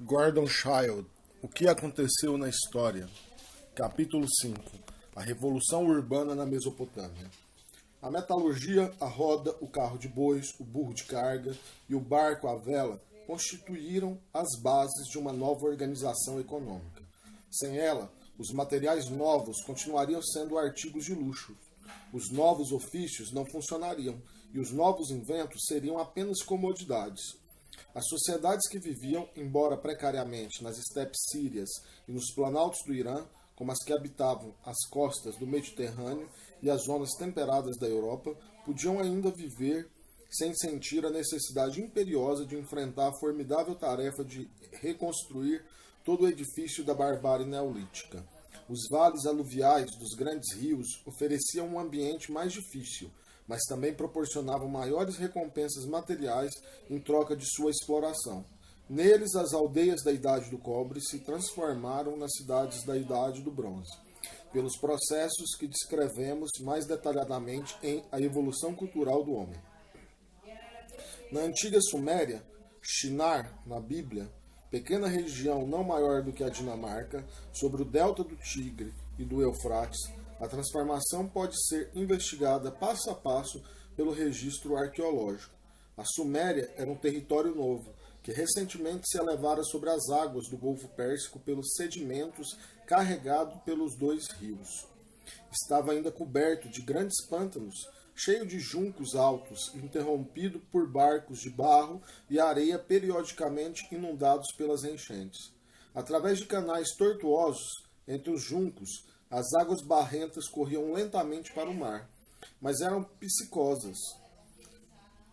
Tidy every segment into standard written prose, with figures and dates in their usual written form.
Gordon Child, O que aconteceu na história? Capítulo 5. A Revolução Urbana na Mesopotâmia. A metalurgia, a roda, o carro de bois, o burro de carga e o barco à vela constituíram as bases de uma nova organização econômica. Sem ela, os materiais novos continuariam sendo artigos de luxo. Os novos ofícios não funcionariam e os novos inventos seriam apenas comodidades. As sociedades que viviam, embora precariamente, nas estepes sírias e nos planaltos do Irã, como as que habitavam as costas do Mediterrâneo e as zonas temperadas da Europa, podiam ainda viver sem sentir a necessidade imperiosa de enfrentar a formidável tarefa de reconstruir todo o edifício da barbárie neolítica. Os vales aluviais dos grandes rios ofereciam um ambiente mais difícil, mas também proporcionavam maiores recompensas materiais em troca de sua exploração. Neles, as aldeias da Idade do Cobre se transformaram nas cidades da Idade do Bronze, pelos processos que descrevemos mais detalhadamente em A Evolução Cultural do Homem. Na antiga Suméria, Shinar, na Bíblia, pequena região não maior do que a Dinamarca, sobre o delta do Tigre e do Eufrates, a transformação pode ser investigada passo a passo pelo registro arqueológico. A Suméria era um território novo, que recentemente se elevara sobre as águas do Golfo Pérsico pelos sedimentos carregados pelos dois rios. Estava ainda coberto de grandes pântanos, cheio de juncos altos, interrompido por barcos de barro e areia periodicamente inundados pelas enchentes. Através de canais tortuosos entre os juncos, as águas barrentas corriam lentamente para o mar, mas eram piscosas,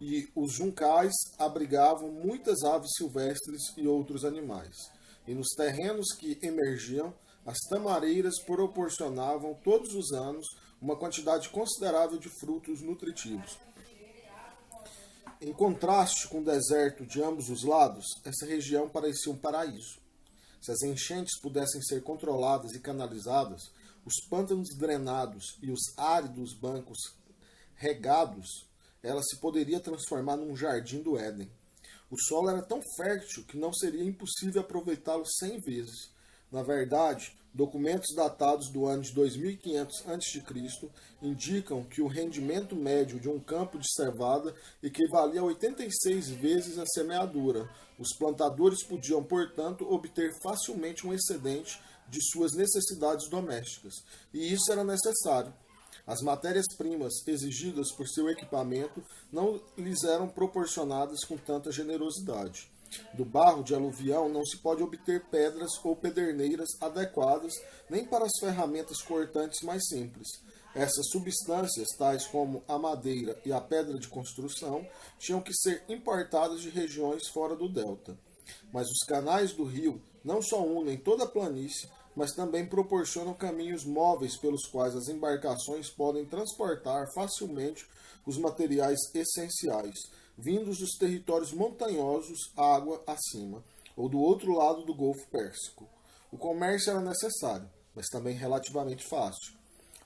e os juncais abrigavam muitas aves silvestres e outros animais. E nos terrenos que emergiam, as tamareiras proporcionavam todos os anos uma quantidade considerável de frutos nutritivos. Em contraste com o deserto de ambos os lados, essa região parecia um paraíso. Se as enchentes pudessem ser controladas e canalizadas, os pântanos drenados e os áridos bancos regados, ela se poderia transformar num jardim do Éden. O solo era tão fértil que não seria impossível aproveitá-lo 100 vezes. Na verdade, documentos datados do ano de 2500 a.C. indicam que o rendimento médio de um campo de cevada equivalia a 86 vezes a semeadura. Os plantadores podiam, portanto, obter facilmente um excedente de suas necessidades domésticas, e isso era necessário. As matérias-primas exigidas por seu equipamento não lhes eram proporcionadas com tanta generosidade. Do barro de aluvião não se pode obter pedras ou pederneiras adequadas nem para as ferramentas cortantes mais simples. Essas substâncias, tais como a madeira e a pedra de construção, tinham que ser importadas de regiões fora do delta. Mas os canais do rio não só unem toda a planície, mas também proporcionam caminhos móveis pelos quais as embarcações podem transportar facilmente os materiais essenciais, vindos dos territórios montanhosos água acima, ou do outro lado do Golfo Pérsico. O comércio era necessário, mas também relativamente fácil.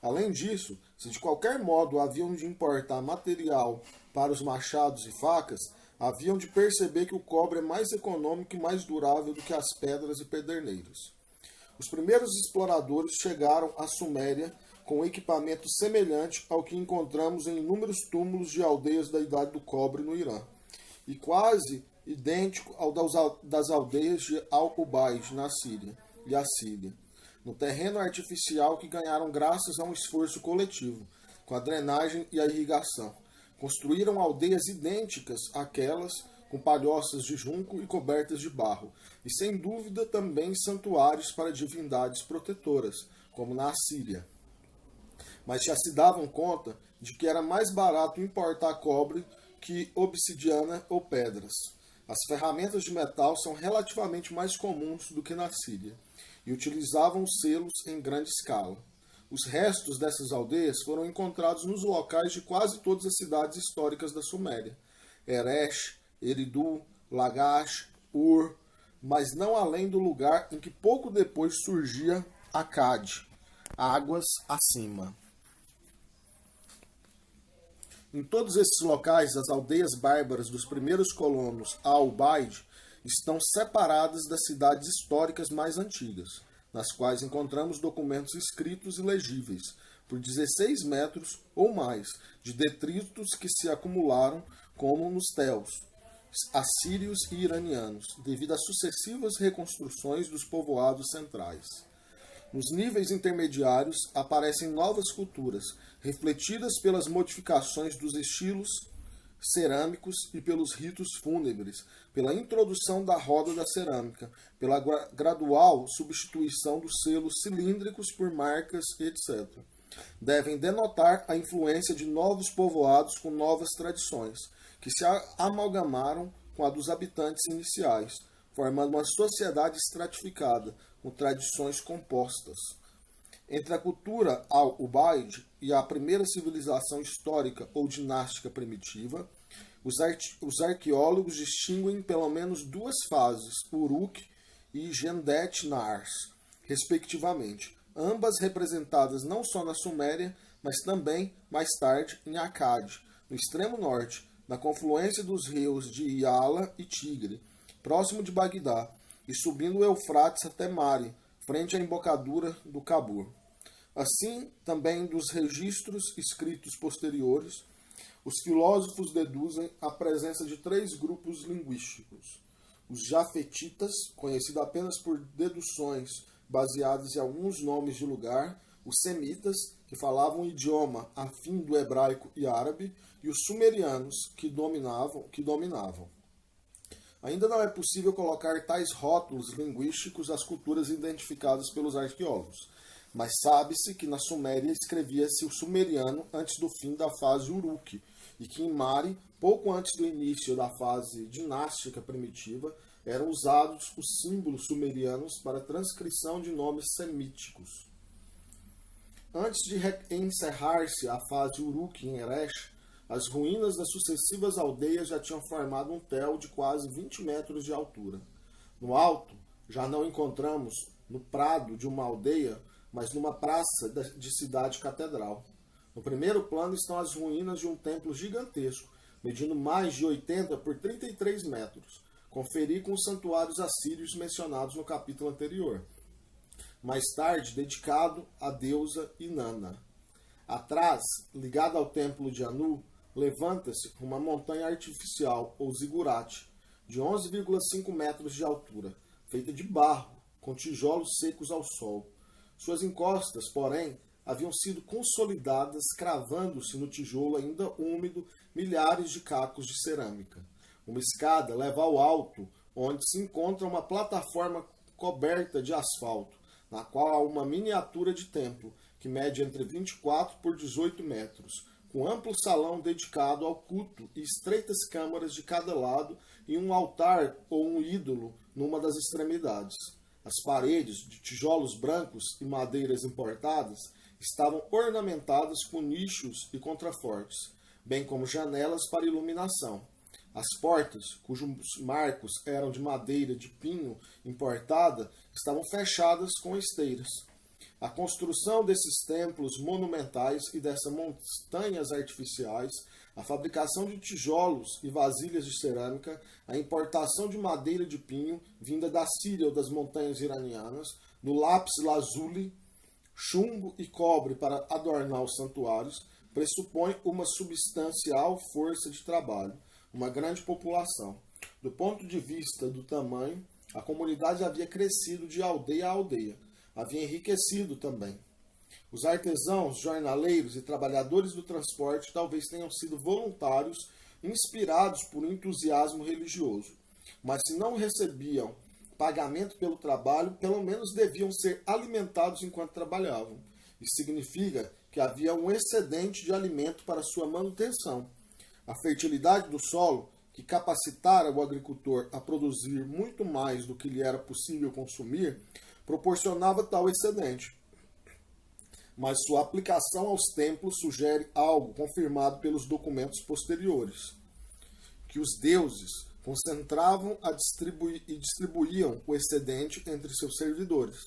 Além disso, se de qualquer modo haviam de importar material para os machados e facas, haviam de perceber que o cobre é mais econômico e mais durável do que as pedras e pederneiras. Os primeiros exploradores chegaram à Suméria com equipamento semelhante ao que encontramos em inúmeros túmulos de aldeias da Idade do Cobre no Irã, e quase idêntico ao das aldeias de Al-Ubaid na Síria e Assíria, no terreno artificial que ganharam graças a um esforço coletivo, com a drenagem e a irrigação. Construíram aldeias idênticas àquelas, com palhoças de junco e cobertas de barro, e sem dúvida também santuários para divindades protetoras, como na Assíria. Mas já se davam conta de que era mais barato importar cobre que obsidiana ou pedras. As ferramentas de metal são relativamente mais comuns do que na Síria, e utilizavam selos em grande escala. Os restos dessas aldeias foram encontrados nos locais de quase todas as cidades históricas da Suméria: Eresh, Eridu, Lagash, Ur, mas não além do lugar em que pouco depois surgia Akkad, águas acima. Em todos esses locais, as aldeias bárbaras dos primeiros colonos Al-Ubaid estão separadas das cidades históricas mais antigas, nas quais encontramos documentos escritos e legíveis, por 16 metros ou mais, de detritos que se acumularam, como nos Teus, assírios e iranianos, devido às sucessivas reconstruções dos povoados centrais. Nos níveis intermediários aparecem novas culturas, refletidas pelas modificações dos estilos cerâmicos e pelos ritos fúnebres, pela introdução da roda da cerâmica, pela gradual substituição dos selos cilíndricos por marcas, etc. Devem denotar a influência de novos povoados com novas tradições, que se amalgamaram com a dos habitantes iniciais, formando uma sociedade estratificada, com tradições compostas. Entre a cultura al-Ubaid e a primeira civilização histórica ou dinástica primitiva, os arqueólogos distinguem pelo menos duas fases, Uruk e Gendet Nars, respectivamente, ambas representadas não só na Suméria, mas também, mais tarde, em Akkad, no extremo norte, na confluência dos rios de Iala e Tigre, próximo de Bagdá, e subindo o Eufrates até Mari, frente à embocadura do Cabur. Assim, também dos registros escritos posteriores, os filósofos deduzem a presença de três grupos linguísticos. Os jafetitas, conhecidos apenas por deduções baseadas em alguns nomes de lugar, os semitas, que falavam um idioma afim do hebraico e árabe, e os sumerianos, que dominavam. Ainda não é possível colocar tais rótulos linguísticos às culturas identificadas pelos arqueólogos, mas sabe-se que na Suméria escrevia-se o sumeriano antes do fim da fase Uruk, e que em Mari, pouco antes do início da fase dinástica primitiva, eram usados os símbolos sumerianos para a transcrição de nomes semíticos. Antes de encerrar-se a fase Uruk em Eresh, as ruínas das sucessivas aldeias já tinham formado um tel de quase 20 metros de altura. No alto, já não encontramos no prado de uma aldeia, mas numa praça de cidade catedral. No primeiro plano estão as ruínas de um templo gigantesco, medindo mais de 80 por 33 metros. Conferi com os santuários assírios mencionados no capítulo anterior. Mais tarde, dedicado à deusa Inanna. Atrás, ligada ao templo de Anu, levanta-se uma montanha artificial, ou zigurate, de 11,5 metros de altura, feita de barro, com tijolos secos ao sol. Suas encostas, porém, haviam sido consolidadas, cravando-se no tijolo ainda úmido milhares de cacos de cerâmica. Uma escada leva ao alto, onde se encontra uma plataforma coberta de asfalto, na qual há uma miniatura de templo, que mede entre 24 por 18 metros, com amplo salão dedicado ao culto e estreitas câmaras de cada lado e um altar ou um ídolo numa das extremidades. As paredes, de tijolos brancos e madeiras importadas, estavam ornamentadas com nichos e contrafortes, bem como janelas para iluminação. As portas, cujos marcos eram de madeira de pinho importada, estavam fechadas com esteiras. A construção desses templos monumentais e dessas montanhas artificiais, a fabricação de tijolos e vasilhas de cerâmica, a importação de madeira de pinho vinda da Síria ou das montanhas iranianas, do lápis lazuli, chumbo e cobre para adornar os santuários, pressupõe uma substancial força de trabalho, uma grande população. Do ponto de vista do tamanho, a comunidade havia crescido de aldeia a aldeia, havia enriquecido também. Os artesãos, jornaleiros e trabalhadores do transporte talvez tenham sido voluntários, inspirados por um entusiasmo religioso, mas se não recebiam pagamento pelo trabalho, pelo menos deviam ser alimentados enquanto trabalhavam. Isso significa que havia um excedente de alimento para sua manutenção. A fertilidade do solo, que capacitara o agricultor a produzir muito mais do que lhe era possível consumir, proporcionava tal excedente. Mas sua aplicação aos templos sugere algo confirmado pelos documentos posteriores, que os deuses concentravam e distribuíam o excedente entre seus servidores.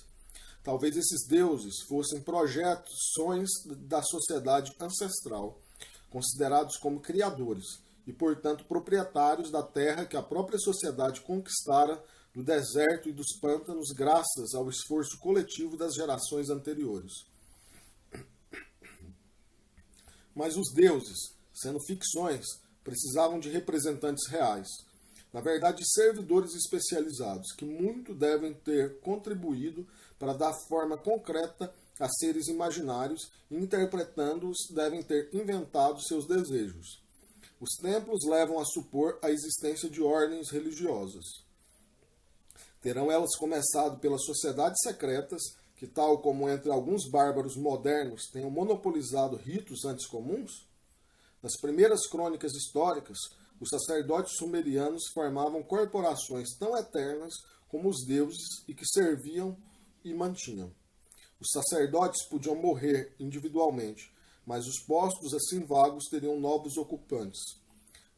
Talvez esses deuses fossem projeções da sociedade ancestral, considerados como criadores, e, portanto, proprietários da terra que a própria sociedade conquistara do deserto e dos pântanos graças ao esforço coletivo das gerações anteriores. Mas os deuses, sendo ficções, precisavam de representantes reais. Na verdade, servidores especializados, que muito devem ter contribuído para dar forma concreta a seres imaginários e, interpretando-os, devem ter inventado seus desejos. Os templos levam a supor a existência de ordens religiosas. Terão elas começado pelas sociedades secretas, que, tal como entre alguns bárbaros modernos, tenham monopolizado ritos antes comuns? Nas primeiras crônicas históricas, os sacerdotes sumerianos formavam corporações tão eternas como os deuses e que serviam e mantinham. Os sacerdotes podiam morrer individualmente, mas os postos assim vagos teriam novos ocupantes.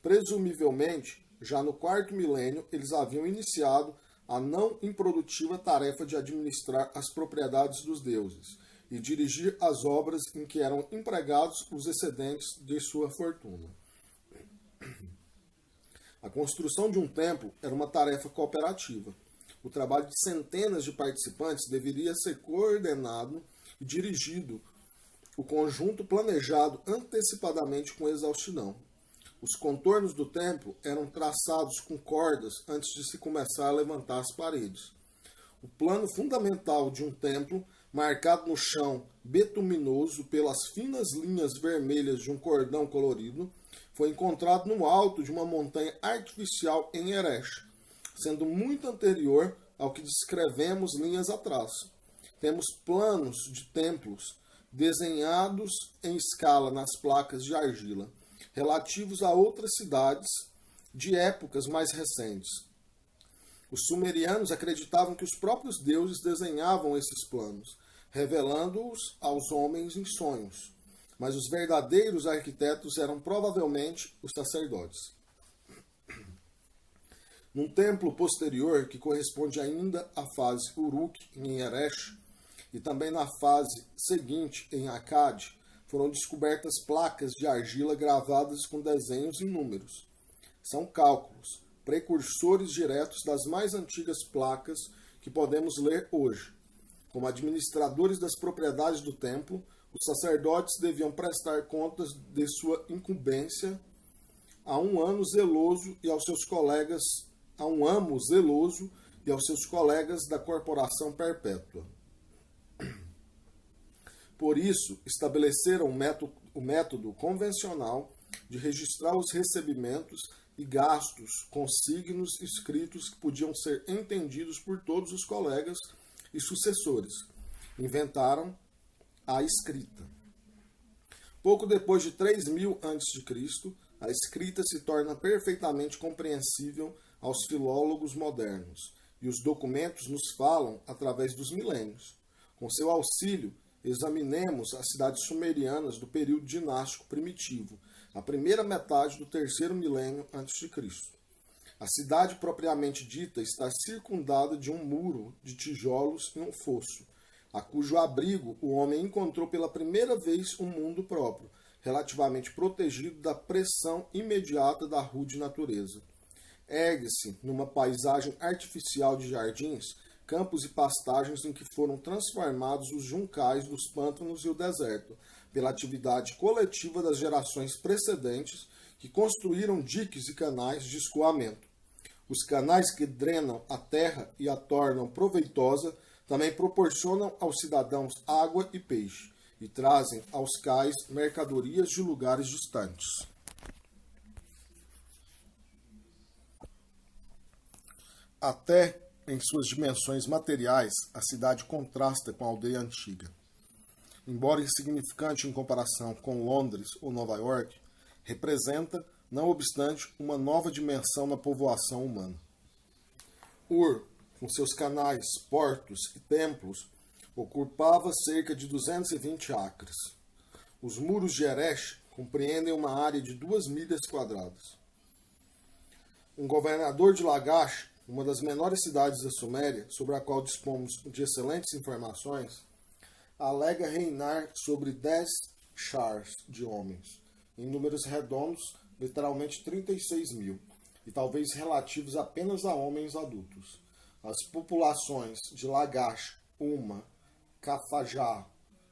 Presumivelmente, já no quarto milênio, eles haviam iniciado a não improdutiva tarefa de administrar as propriedades dos deuses e dirigir as obras em que eram empregados os excedentes de sua fortuna. A construção de um templo era uma tarefa cooperativa. O trabalho de centenas de participantes deveria ser coordenado e dirigido, o conjunto planejado antecipadamente com exaustidão. Os contornos do templo eram traçados com cordas antes de se começar a levantar as paredes. O plano fundamental de um templo, marcado no chão betuminoso pelas finas linhas vermelhas de um cordão colorido, foi encontrado no alto de uma montanha artificial em Eresh, sendo muito anterior ao que descrevemos linhas atrás. Temos planos de templos desenhados em escala nas placas de argila, relativos a outras cidades de épocas mais recentes. Os sumerianos acreditavam que os próprios deuses desenhavam esses planos, revelando-os aos homens em sonhos, mas os verdadeiros arquitetos eram provavelmente os sacerdotes. Num templo posterior, que corresponde ainda à fase Uruk em Eresh, e também na fase seguinte em Akkad, foram descobertas placas de argila gravadas com desenhos e números. São cálculos, precursores diretos das mais antigas placas que podemos ler hoje. Como administradores das propriedades do templo, os sacerdotes deviam prestar contas de sua incumbência a um amo zeloso e aos seus colegas da corporação perpétua. Por isso, estabeleceram o método convencional de registrar os recebimentos e gastos com signos escritos que podiam ser entendidos por todos os colegas e sucessores. Inventaram a escrita. Pouco depois de 3000 a.C., a escrita se torna perfeitamente compreensível aos filólogos modernos, e os documentos nos falam através dos milênios. Com seu auxílio, examinemos as cidades sumerianas do período dinástico primitivo, a primeira metade do terceiro milênio a.C. A cidade propriamente dita está circundada de um muro de tijolos e um fosso, a cujo abrigo o homem encontrou pela primeira vez um mundo próprio, relativamente protegido da pressão imediata da rude natureza. Ergue-se, numa paisagem artificial de jardins, campos e pastagens em que foram transformados os juncais dos pântanos e o deserto, pela atividade coletiva das gerações precedentes que construíram diques e canais de escoamento. Os canais que drenam a terra e a tornam proveitosa também proporcionam aos cidadãos água e peixe, e trazem aos cais mercadorias de lugares distantes. Até em suas dimensões materiais, a cidade contrasta com a aldeia antiga. Embora insignificante em comparação com Londres ou Nova York, representa, não obstante, uma nova dimensão na povoação humana. Ur, com seus canais, portos e templos, ocupava cerca de 220 acres. Os muros de Eresh compreendem uma área de 2 milhas quadradas. Um governador de Lagash, uma das menores cidades da Suméria, sobre a qual dispomos de excelentes informações, alega reinar sobre 10 shars de homens, em números redondos literalmente 36 mil, e talvez relativos apenas a homens adultos. As populações de Lagash, Uma, Cafajá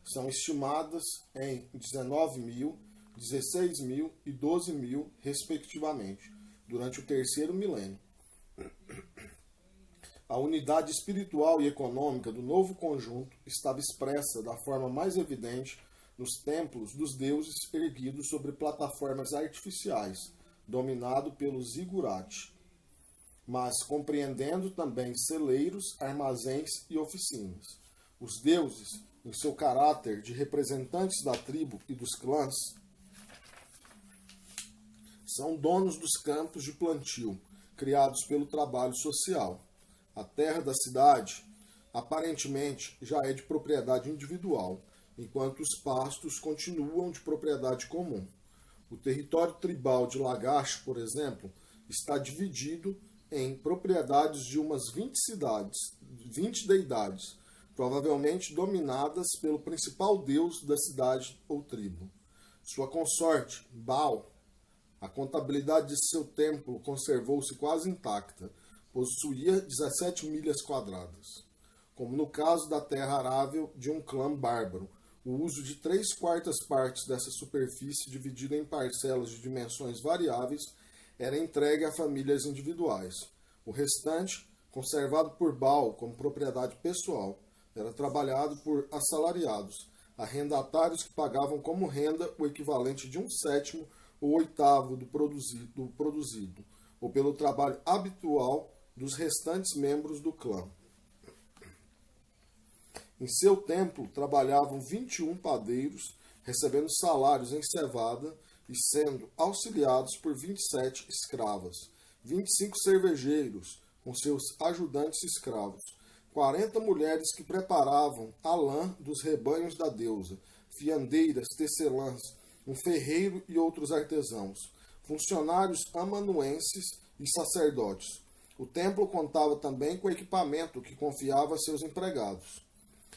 são estimadas em 19 mil, 16 mil e 12 mil, respectivamente, durante o terceiro milênio. A unidade espiritual e econômica do novo conjunto estava expressa da forma mais evidente nos templos dos deuses erguidos sobre plataformas artificiais, dominado pelos zigurate, mas compreendendo também celeiros, armazéns e oficinas. Os deuses, em seu caráter de representantes da tribo e dos clãs, são donos dos campos de plantio, criados pelo trabalho social. A terra da cidade, aparentemente, já é de propriedade individual, enquanto os pastos continuam de propriedade comum. O território tribal de Lagash, por exemplo, está dividido em propriedades de umas 20 cidades, 20 deidades, provavelmente dominadas pelo principal deus da cidade ou tribo. Sua consorte, Baal, a contabilidade de seu templo conservou-se quase intacta, possuía 17 milhas quadradas. Como no caso da terra arável de um clã bárbaro, o uso de 3/4 partes dessa superfície, dividida em parcelas de dimensões variáveis, era entregue a famílias individuais. O restante, conservado por Baal como propriedade pessoal, era trabalhado por assalariados, arrendatários que pagavam como renda o equivalente de 1/7 ou 1/8 do produzido, ou pelo trabalho habitual dos restantes membros do clã. Em seu templo trabalhavam 21 padeiros, recebendo salários em cevada e sendo auxiliados por 27 escravas, 25 cervejeiros, com seus ajudantes escravos, 40 mulheres que preparavam a lã dos rebanhos da deusa, fiandeiras, tecelãs, um ferreiro e outros artesãos, funcionários amanuenses e sacerdotes. O templo contava também com equipamento que confiava a seus empregados.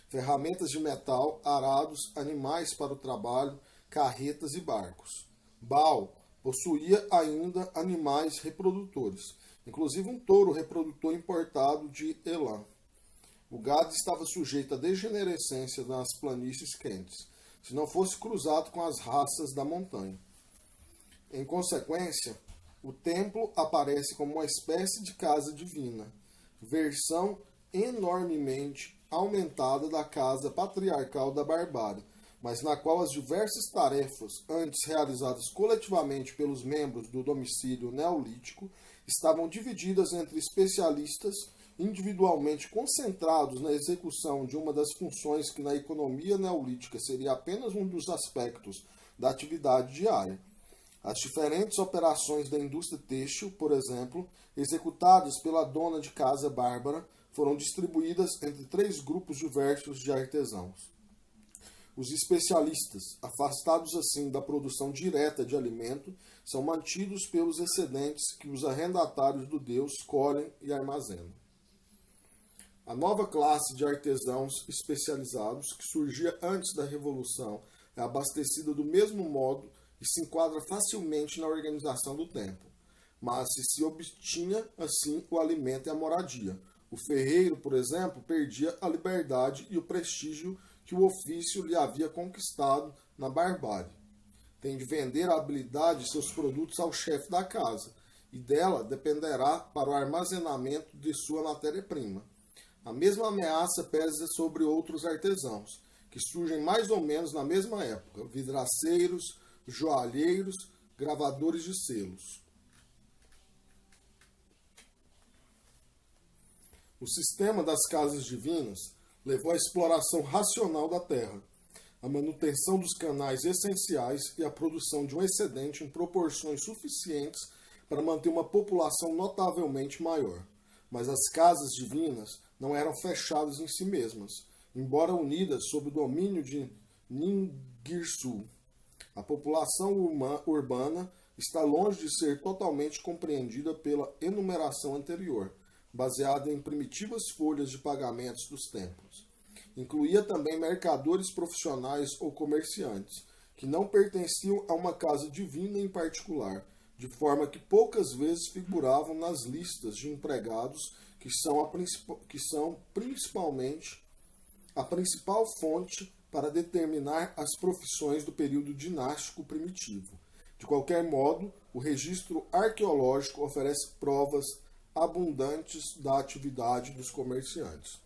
Ferramentas de metal, arados, animais para o trabalho, carretas e barcos. Baal possuía ainda animais reprodutores, inclusive um touro reprodutor importado de Elam. O gado estava sujeito à degenerescência nas planícies quentes, se não fosse cruzado com as raças da montanha. Em consequência, o templo aparece como uma espécie de casa divina, versão enormemente aumentada da casa patriarcal da barbárie, mas na qual as diversas tarefas, antes realizadas coletivamente pelos membros do domicílio neolítico, estavam divididas entre especialistas individualmente concentrados na execução de uma das funções que na economia neolítica seria apenas um dos aspectos da atividade diária. As diferentes operações da indústria têxtil, por exemplo, executadas pela dona de casa bárbara, foram distribuídas entre 3 grupos diversos de artesãos. Os especialistas, afastados assim da produção direta de alimento, são mantidos pelos excedentes que os arrendatários do Deus colhem e armazenam. A nova classe de artesãos especializados, que surgia antes da Revolução, é abastecida do mesmo modo e se enquadra facilmente na organização do templo, mas se obtinha assim o alimento e a moradia. O ferreiro, por exemplo, perdia a liberdade e o prestígio que o ofício lhe havia conquistado na barbárie. Tem de vender a habilidade de seus produtos ao chefe da casa, e dela dependerá para o armazenamento de sua matéria-prima. A mesma ameaça pesa sobre outros artesãos, que surgem mais ou menos na mesma época: vidraceiros, joalheiros, gravadores de selos. O sistema das casas divinas levou à exploração racional da terra, a manutenção dos canais essenciais e a produção de um excedente em proporções suficientes para manter uma população notavelmente maior. Mas as casas divinas não eram fechadas em si mesmas, embora unidas sob o domínio de Ningirsu. A população urbana está longe de ser totalmente compreendida pela enumeração anterior, baseada em primitivas folhas de pagamentos dos templos. Incluía também mercadores profissionais ou comerciantes, que não pertenciam a uma casa divina em particular, de forma que poucas vezes figuravam nas listas de empregados que são principalmente a principal fonte para determinar as profissões do período dinástico primitivo. De qualquer modo, o registro arqueológico oferece provas abundantes da atividade dos comerciantes.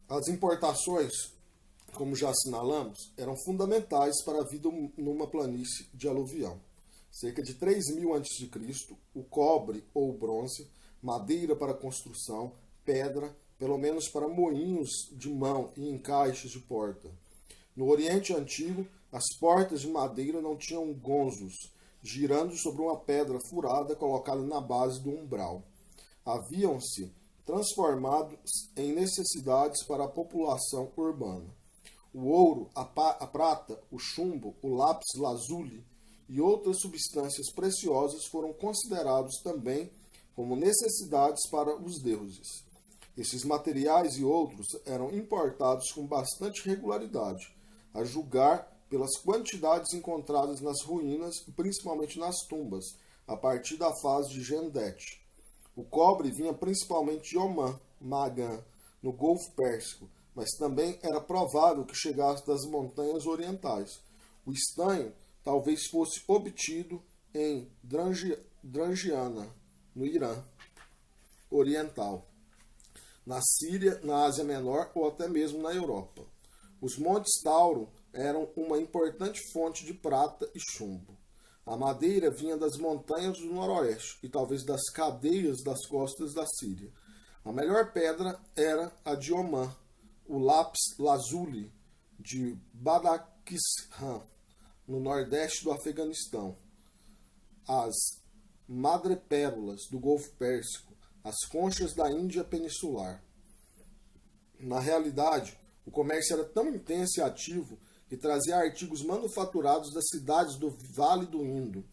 As importações, como já assinalamos, eram fundamentais para a vida numa planície de aluvião. Cerca de 3000 a.C., o cobre ou bronze, madeira para construção, pedra, pelo menos para moinhos de mão e encaixes de porta. No Oriente Antigo, as portas de madeira não tinham gonzos, girando sobre uma pedra furada colocada na base do umbral. Haviam-se transformado em necessidades para a população urbana. O ouro, a prata, o chumbo, o lápis lazuli e outras substâncias preciosas foram considerados também como necessidades para os deuses. Esses materiais e outros eram importados com bastante regularidade, a julgar pelas quantidades encontradas nas ruínas e principalmente nas tumbas, a partir da fase de Gendete. O cobre vinha principalmente de Omã, Magan, no Golfo Pérsico, mas também era provável que chegasse das montanhas orientais. O estanho talvez fosse obtido em Drangiana, no Irã Oriental, na Síria, na Ásia Menor ou até mesmo na Europa. Os Montes Tauro eram uma importante fonte de prata e chumbo. A madeira vinha das montanhas do noroeste e talvez das cadeias das costas da Síria. A melhor pedra era a de Omã, o lápis lazuli de Badakhshan, no nordeste do Afeganistão. As madrepérolas do Golfo Pérsico, as conchas da Índia peninsular. Na realidade, o comércio era tão intenso e ativo que trazia artigos manufaturados das cidades do Vale do Indo,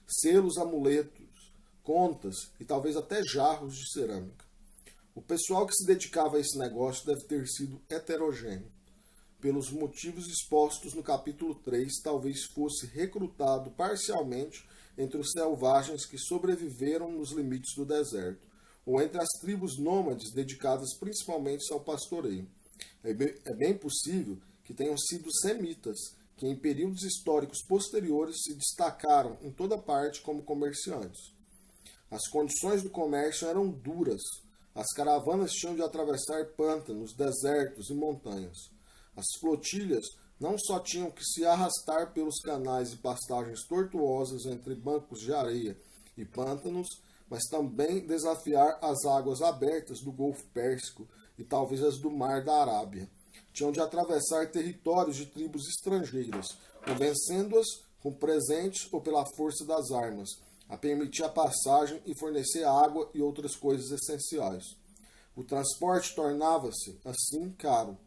selos, amuletos, contas e talvez até jarros de cerâmica. O pessoal que se dedicava a esse negócio deve ter sido heterogêneo. Pelos motivos expostos no capítulo 3, talvez fosse recrutado parcialmente entre os selvagens que sobreviveram nos limites do deserto, ou entre as tribos nômades dedicadas principalmente ao pastoreio. É bem possível que tenham sido semitas, que em períodos históricos posteriores se destacaram em toda parte como comerciantes. As condições do comércio eram duras. As caravanas tinham de atravessar pântanos, desertos e montanhas. As flotilhas não só tinham que se arrastar pelos canais e pastagens tortuosas entre bancos de areia e pântanos, mas também desafiar as águas abertas do Golfo Pérsico e talvez as do Mar da Arábia. Tinham de atravessar territórios de tribos estrangeiras, convencendo-as com presentes ou pela força das armas, a permitir a passagem e fornecer água e outras coisas essenciais. O transporte tornava-se, assim, caro.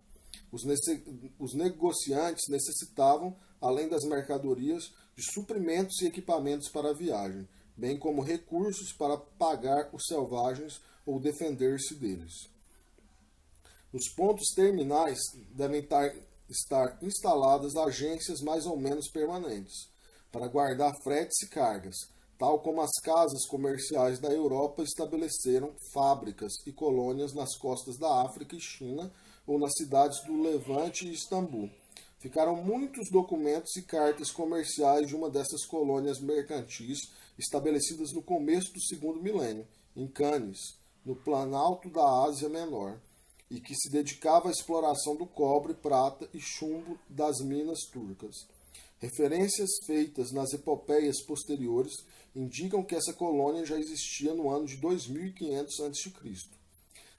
Os negociantes necessitavam, além das mercadorias, de suprimentos e equipamentos para a viagem, bem como recursos para pagar os selvagens ou defender-se deles. Nos pontos terminais devem estar instaladas agências mais ou menos permanentes, para guardar fretes e cargas, tal como as casas comerciais da Europa estabeleceram fábricas e colônias nas costas da África e China ou nas cidades do Levante e Istambul. Ficaram muitos documentos e cartas comerciais de uma dessas colônias mercantis estabelecidas no começo do segundo milênio, em Canes, no Planalto da Ásia Menor, e que se dedicava à exploração do cobre, prata e chumbo das minas turcas. Referências feitas nas epopeias posteriores indicam que essa colônia já existia no ano de 2500 a.C.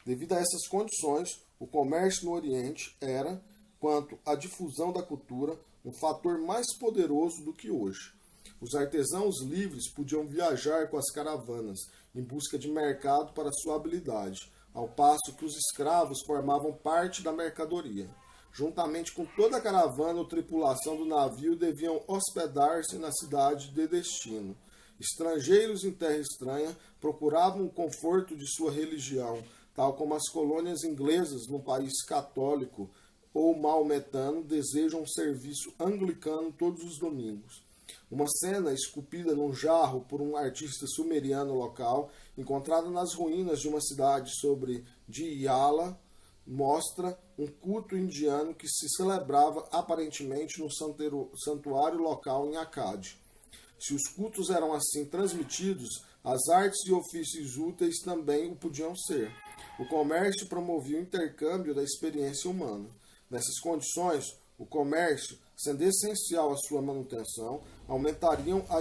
Devido a essas condições, o comércio no Oriente era, quanto à difusão da cultura, um fator mais poderoso do que hoje. Os artesãos livres podiam viajar com as caravanas em busca de mercado para sua habilidade, ao passo que os escravos formavam parte da mercadoria. Juntamente com toda a caravana ou tripulação do navio deviam hospedar-se na cidade de destino. Estrangeiros em terra estranha procuravam o conforto de sua religião, tal como as colônias inglesas num país católico ou maometano desejam um serviço anglicano todos os domingos. Uma cena esculpida num jarro por um artista sumeriano local, encontrada nas ruínas de uma cidade sobre Diyala, mostra um culto indiano que se celebrava aparentemente no santuário local em Akkad. Se os cultos eram assim transmitidos, as artes e ofícios úteis também o podiam ser. O comércio promovia o intercâmbio da experiência humana. Nessas condições, o comércio, sendo essencial à sua manutenção, aumentariam a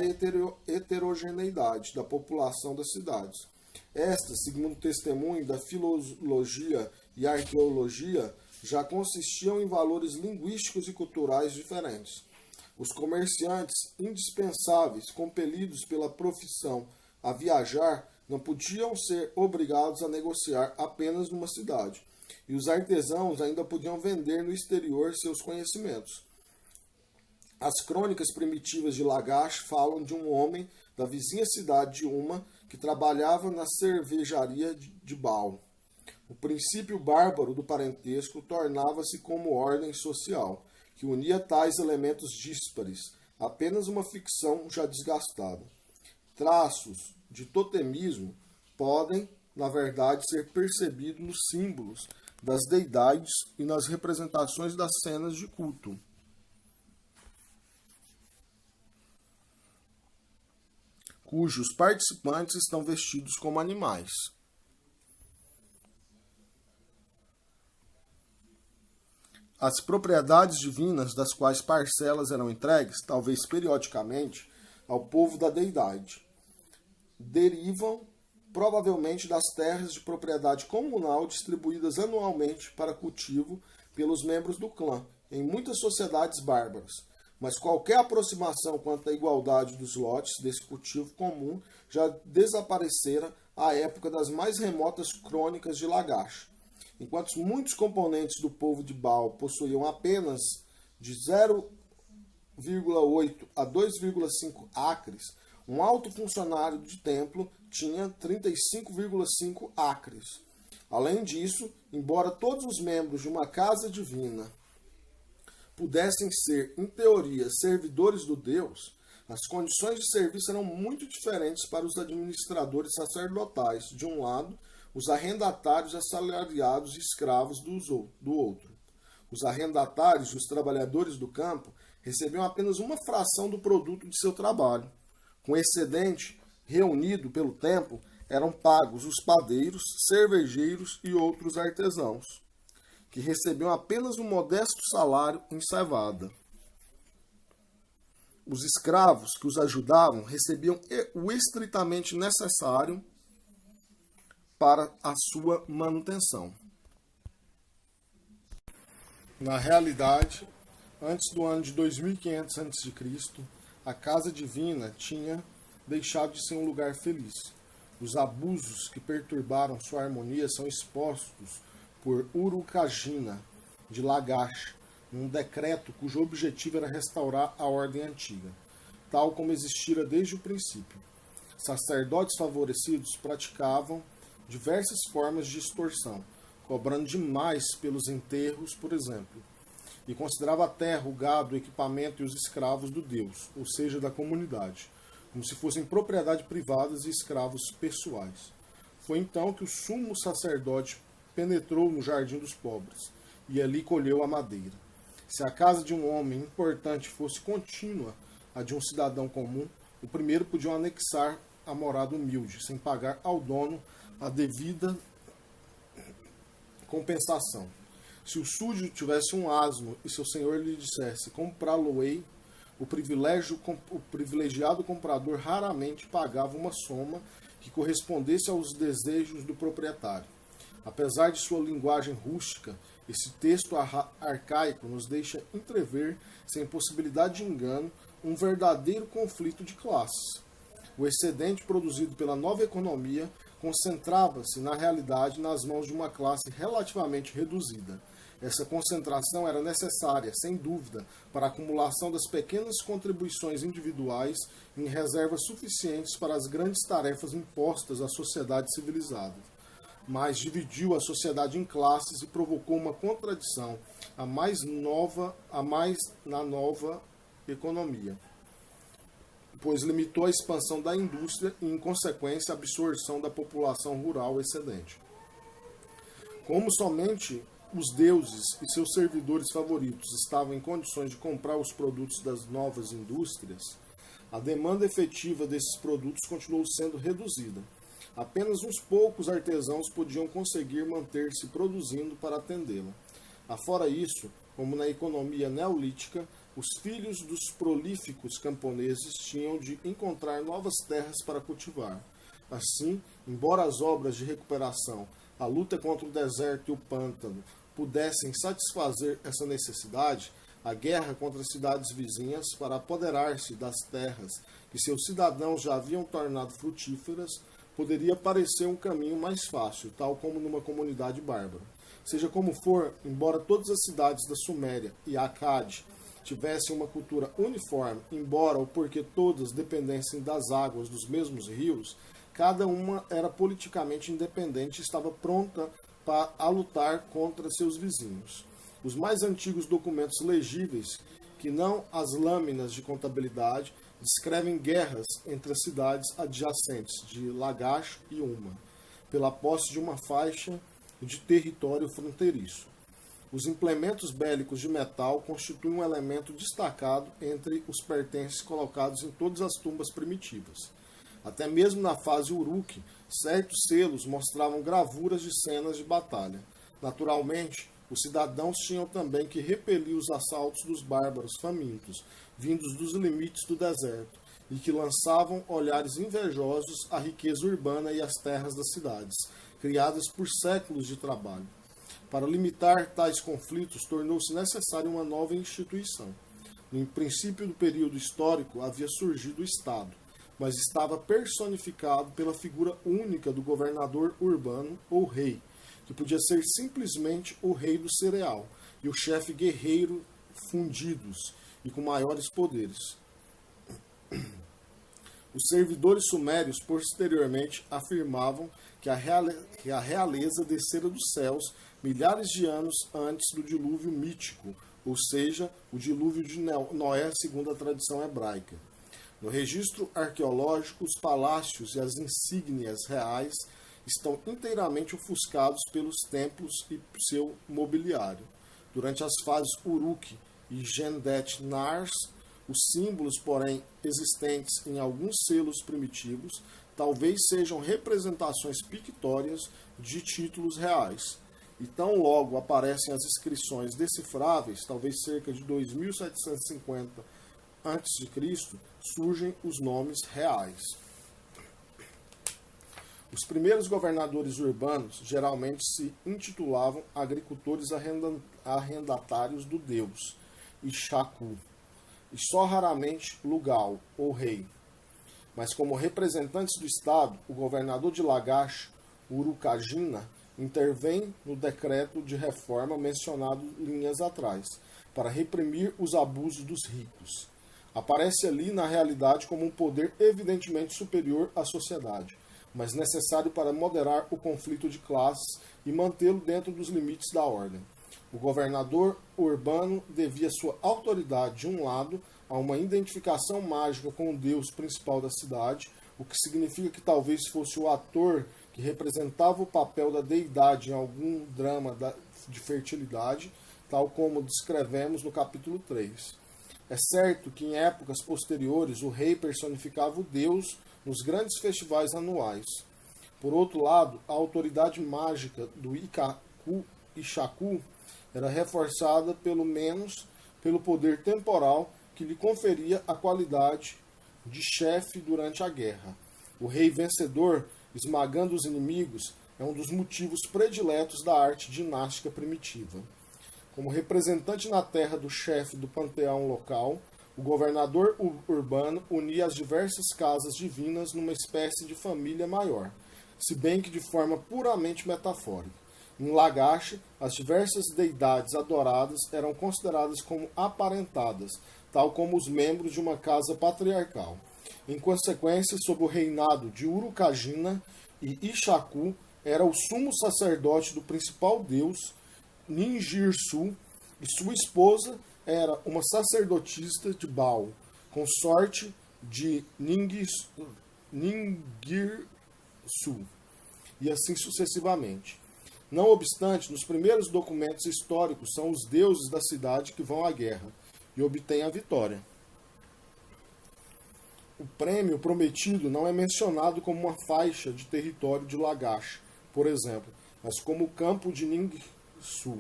heterogeneidade da população das cidades. Estas, segundo o testemunho da filologia e arqueologia, já consistiam em valores linguísticos e culturais diferentes. Os comerciantes indispensáveis, compelidos pela profissão a viajar, não podiam ser obrigados a negociar apenas numa cidade, e os artesãos ainda podiam vender no exterior seus conhecimentos. As crônicas primitivas de Lagash falam de um homem da vizinha cidade de Uma que trabalhava na cervejaria de Baal. O princípio bárbaro do parentesco tornava-se como ordem social, que unia tais elementos díspares, apenas uma ficção já desgastada. Traços de totemismo podem, na verdade, ser percebidos nos símbolos das deidades e nas representações das cenas de culto. Cujos participantes estão vestidos como animais. As propriedades divinas das quais parcelas eram entregues, talvez periodicamente, ao povo da deidade, derivam provavelmente das terras de propriedade comunal distribuídas anualmente para cultivo pelos membros do clã, em muitas sociedades bárbaras. Mas qualquer aproximação quanto à igualdade dos lotes desse cultivo comum já desaparecera à época das mais remotas crônicas de Lagash. Enquanto muitos componentes do povo de Baal possuíam apenas de 0,8 a 2,5 acres, um alto funcionário de templo tinha 35,5 acres. Além disso, embora todos os membros de uma casa divina pudessem ser, em teoria, servidores do Deus, as condições de serviço eram muito diferentes para os administradores sacerdotais, de um lado, os arrendatários assalariados e escravos do outro. Os arrendatários e os trabalhadores do campo recebiam apenas uma fração do produto de seu trabalho. Com excedente reunido pelo tempo, eram pagos os padeiros, cervejeiros e outros artesãos, que recebiam apenas um modesto salário em cevada. Os escravos que os ajudavam recebiam o estritamente necessário para a sua manutenção. Na realidade, antes do ano de 2500 a.C., a casa divina tinha deixado de ser um lugar feliz. Os abusos que perturbaram sua harmonia são expostos por Urukagina, de Lagash, num decreto cujo objetivo era restaurar a ordem antiga, tal como existira desde o princípio. Sacerdotes favorecidos praticavam diversas formas de extorsão, cobrando demais pelos enterros, por exemplo, e considerava a terra, o gado, o equipamento e os escravos do Deus, ou seja, da comunidade, como se fossem propriedade privadas e escravos pessoais. Foi então que o sumo sacerdote penetrou no jardim dos pobres, e ali colheu a madeira. Se a casa de um homem importante fosse contínua à de um cidadão comum, o primeiro podia anexar a morada humilde, sem pagar ao dono a devida compensação. Se o súdito tivesse um asno e seu senhor lhe dissesse comprá-lo-ei, o privilegiado comprador raramente pagava uma soma que correspondesse aos desejos do proprietário. Apesar de sua linguagem rústica, esse texto arcaico nos deixa entrever, sem possibilidade de engano, um verdadeiro conflito de classes. O excedente produzido pela nova economia concentrava-se, na realidade, nas mãos de uma classe relativamente reduzida. Essa concentração era necessária, sem dúvida, para a acumulação das pequenas contribuições individuais em reservas suficientes para as grandes tarefas impostas à sociedade civilizada. mas dividiu a sociedade em classes e provocou uma contradição na nova economia, pois limitou a expansão da indústria e, em consequência, a absorção da população rural excedente. Como somente os deuses e seus servidores favoritos estavam em condições de comprar os produtos das novas indústrias, a demanda efetiva desses produtos continuou sendo reduzida. Apenas uns poucos artesãos podiam conseguir manter-se produzindo para atendê-la. Afora isso, como na economia neolítica, os filhos dos prolíficos camponeses tinham de encontrar novas terras para cultivar. Assim, embora as obras de recuperação, a luta contra o deserto e o pântano pudessem satisfazer essa necessidade, a guerra contra as cidades vizinhas para apoderar-se das terras que seus cidadãos já haviam tornado frutíferas poderia parecer um caminho mais fácil, tal como numa comunidade bárbara. Seja como for, embora todas as cidades da Suméria e Acade tivessem uma cultura uniforme, embora ou porque todas dependessem das águas dos mesmos rios, cada uma era politicamente independente e estava pronta a lutar contra seus vizinhos. Os mais antigos documentos legíveis, que não as lâminas de contabilidade, descrevem guerras entre as cidades adjacentes de Lagash e Uma, pela posse de uma faixa de território fronteiriço. Os implementos bélicos de metal constituem um elemento destacado entre os pertences colocados em todas as tumbas primitivas. Até mesmo na fase Uruk, certos selos mostravam gravuras de cenas de batalha. Naturalmente, os cidadãos tinham também que repelir os assaltos dos bárbaros famintos, vindos dos limites do deserto, e que lançavam olhares invejosos à riqueza urbana e às terras das cidades, criadas por séculos de trabalho. Para limitar tais conflitos, tornou-se necessária uma nova instituição. No princípio do período histórico havia surgido o Estado, mas estava personificado pela figura única do governador urbano ou rei, que podia ser simplesmente o rei do cereal e o chefe guerreiro fundidos e com maiores poderes. Os servidores sumérios posteriormente afirmavam que a realeza descera dos céus milhares de anos antes do dilúvio mítico, ou seja, o dilúvio de Noé segundo a tradição hebraica. No registro arqueológico, os palácios e as insígnias reais estão inteiramente ofuscados pelos templos e seu mobiliário. Durante as fases Uruk e Gendet Nars, os símbolos, porém, existentes em alguns selos primitivos, talvez sejam representações pictórias de títulos reais. E tão logo aparecem as inscrições decifráveis, talvez cerca de 2750 a.C., surgem os nomes reais. Os primeiros governadores urbanos geralmente se intitulavam agricultores arrendatários do deus, Ixaku, e só raramente Lugal, ou rei. Mas como representantes do Estado, o governador de Lagash, Urukagina, intervém no decreto de reforma mencionado linhas atrás, para reprimir os abusos dos ricos. Aparece ali, na realidade, como um poder evidentemente superior à sociedade, mas necessário para moderar o conflito de classes e mantê-lo dentro dos limites da ordem. O governador urbano devia sua autoridade, de um lado, a uma identificação mágica com o deus principal da cidade, o que significa que talvez fosse o ator que representava o papel da deidade em algum drama de fertilidade, tal como descrevemos no capítulo 3. É certo que em épocas posteriores o rei personificava o deus nos grandes festivais anuais. Por outro lado, a autoridade mágica do Ixaku era reforçada pelo menos pelo poder temporal que lhe conferia a qualidade de chefe durante a guerra. O rei vencedor, esmagando os inimigos, é um dos motivos prediletos da arte dinástica primitiva. Como representante na terra do chefe do panteão local, o governador urbano unia as diversas casas divinas numa espécie de família maior, se bem que de forma puramente metafórica. Em Lagash, as diversas deidades adoradas eram consideradas como aparentadas, tal como os membros de uma casa patriarcal. Em consequência, sob o reinado de Urukagina e Ixaku, era o sumo sacerdote do principal deus, Ningirsu, e sua esposa era uma sacerdotisa de Baal, consorte de Ningirsu, e assim sucessivamente. Não obstante, nos primeiros documentos históricos são os deuses da cidade que vão à guerra e obtêm a vitória. O prêmio prometido não é mencionado como uma faixa de território de Lagash, por exemplo, mas como o campo de Ningirsu.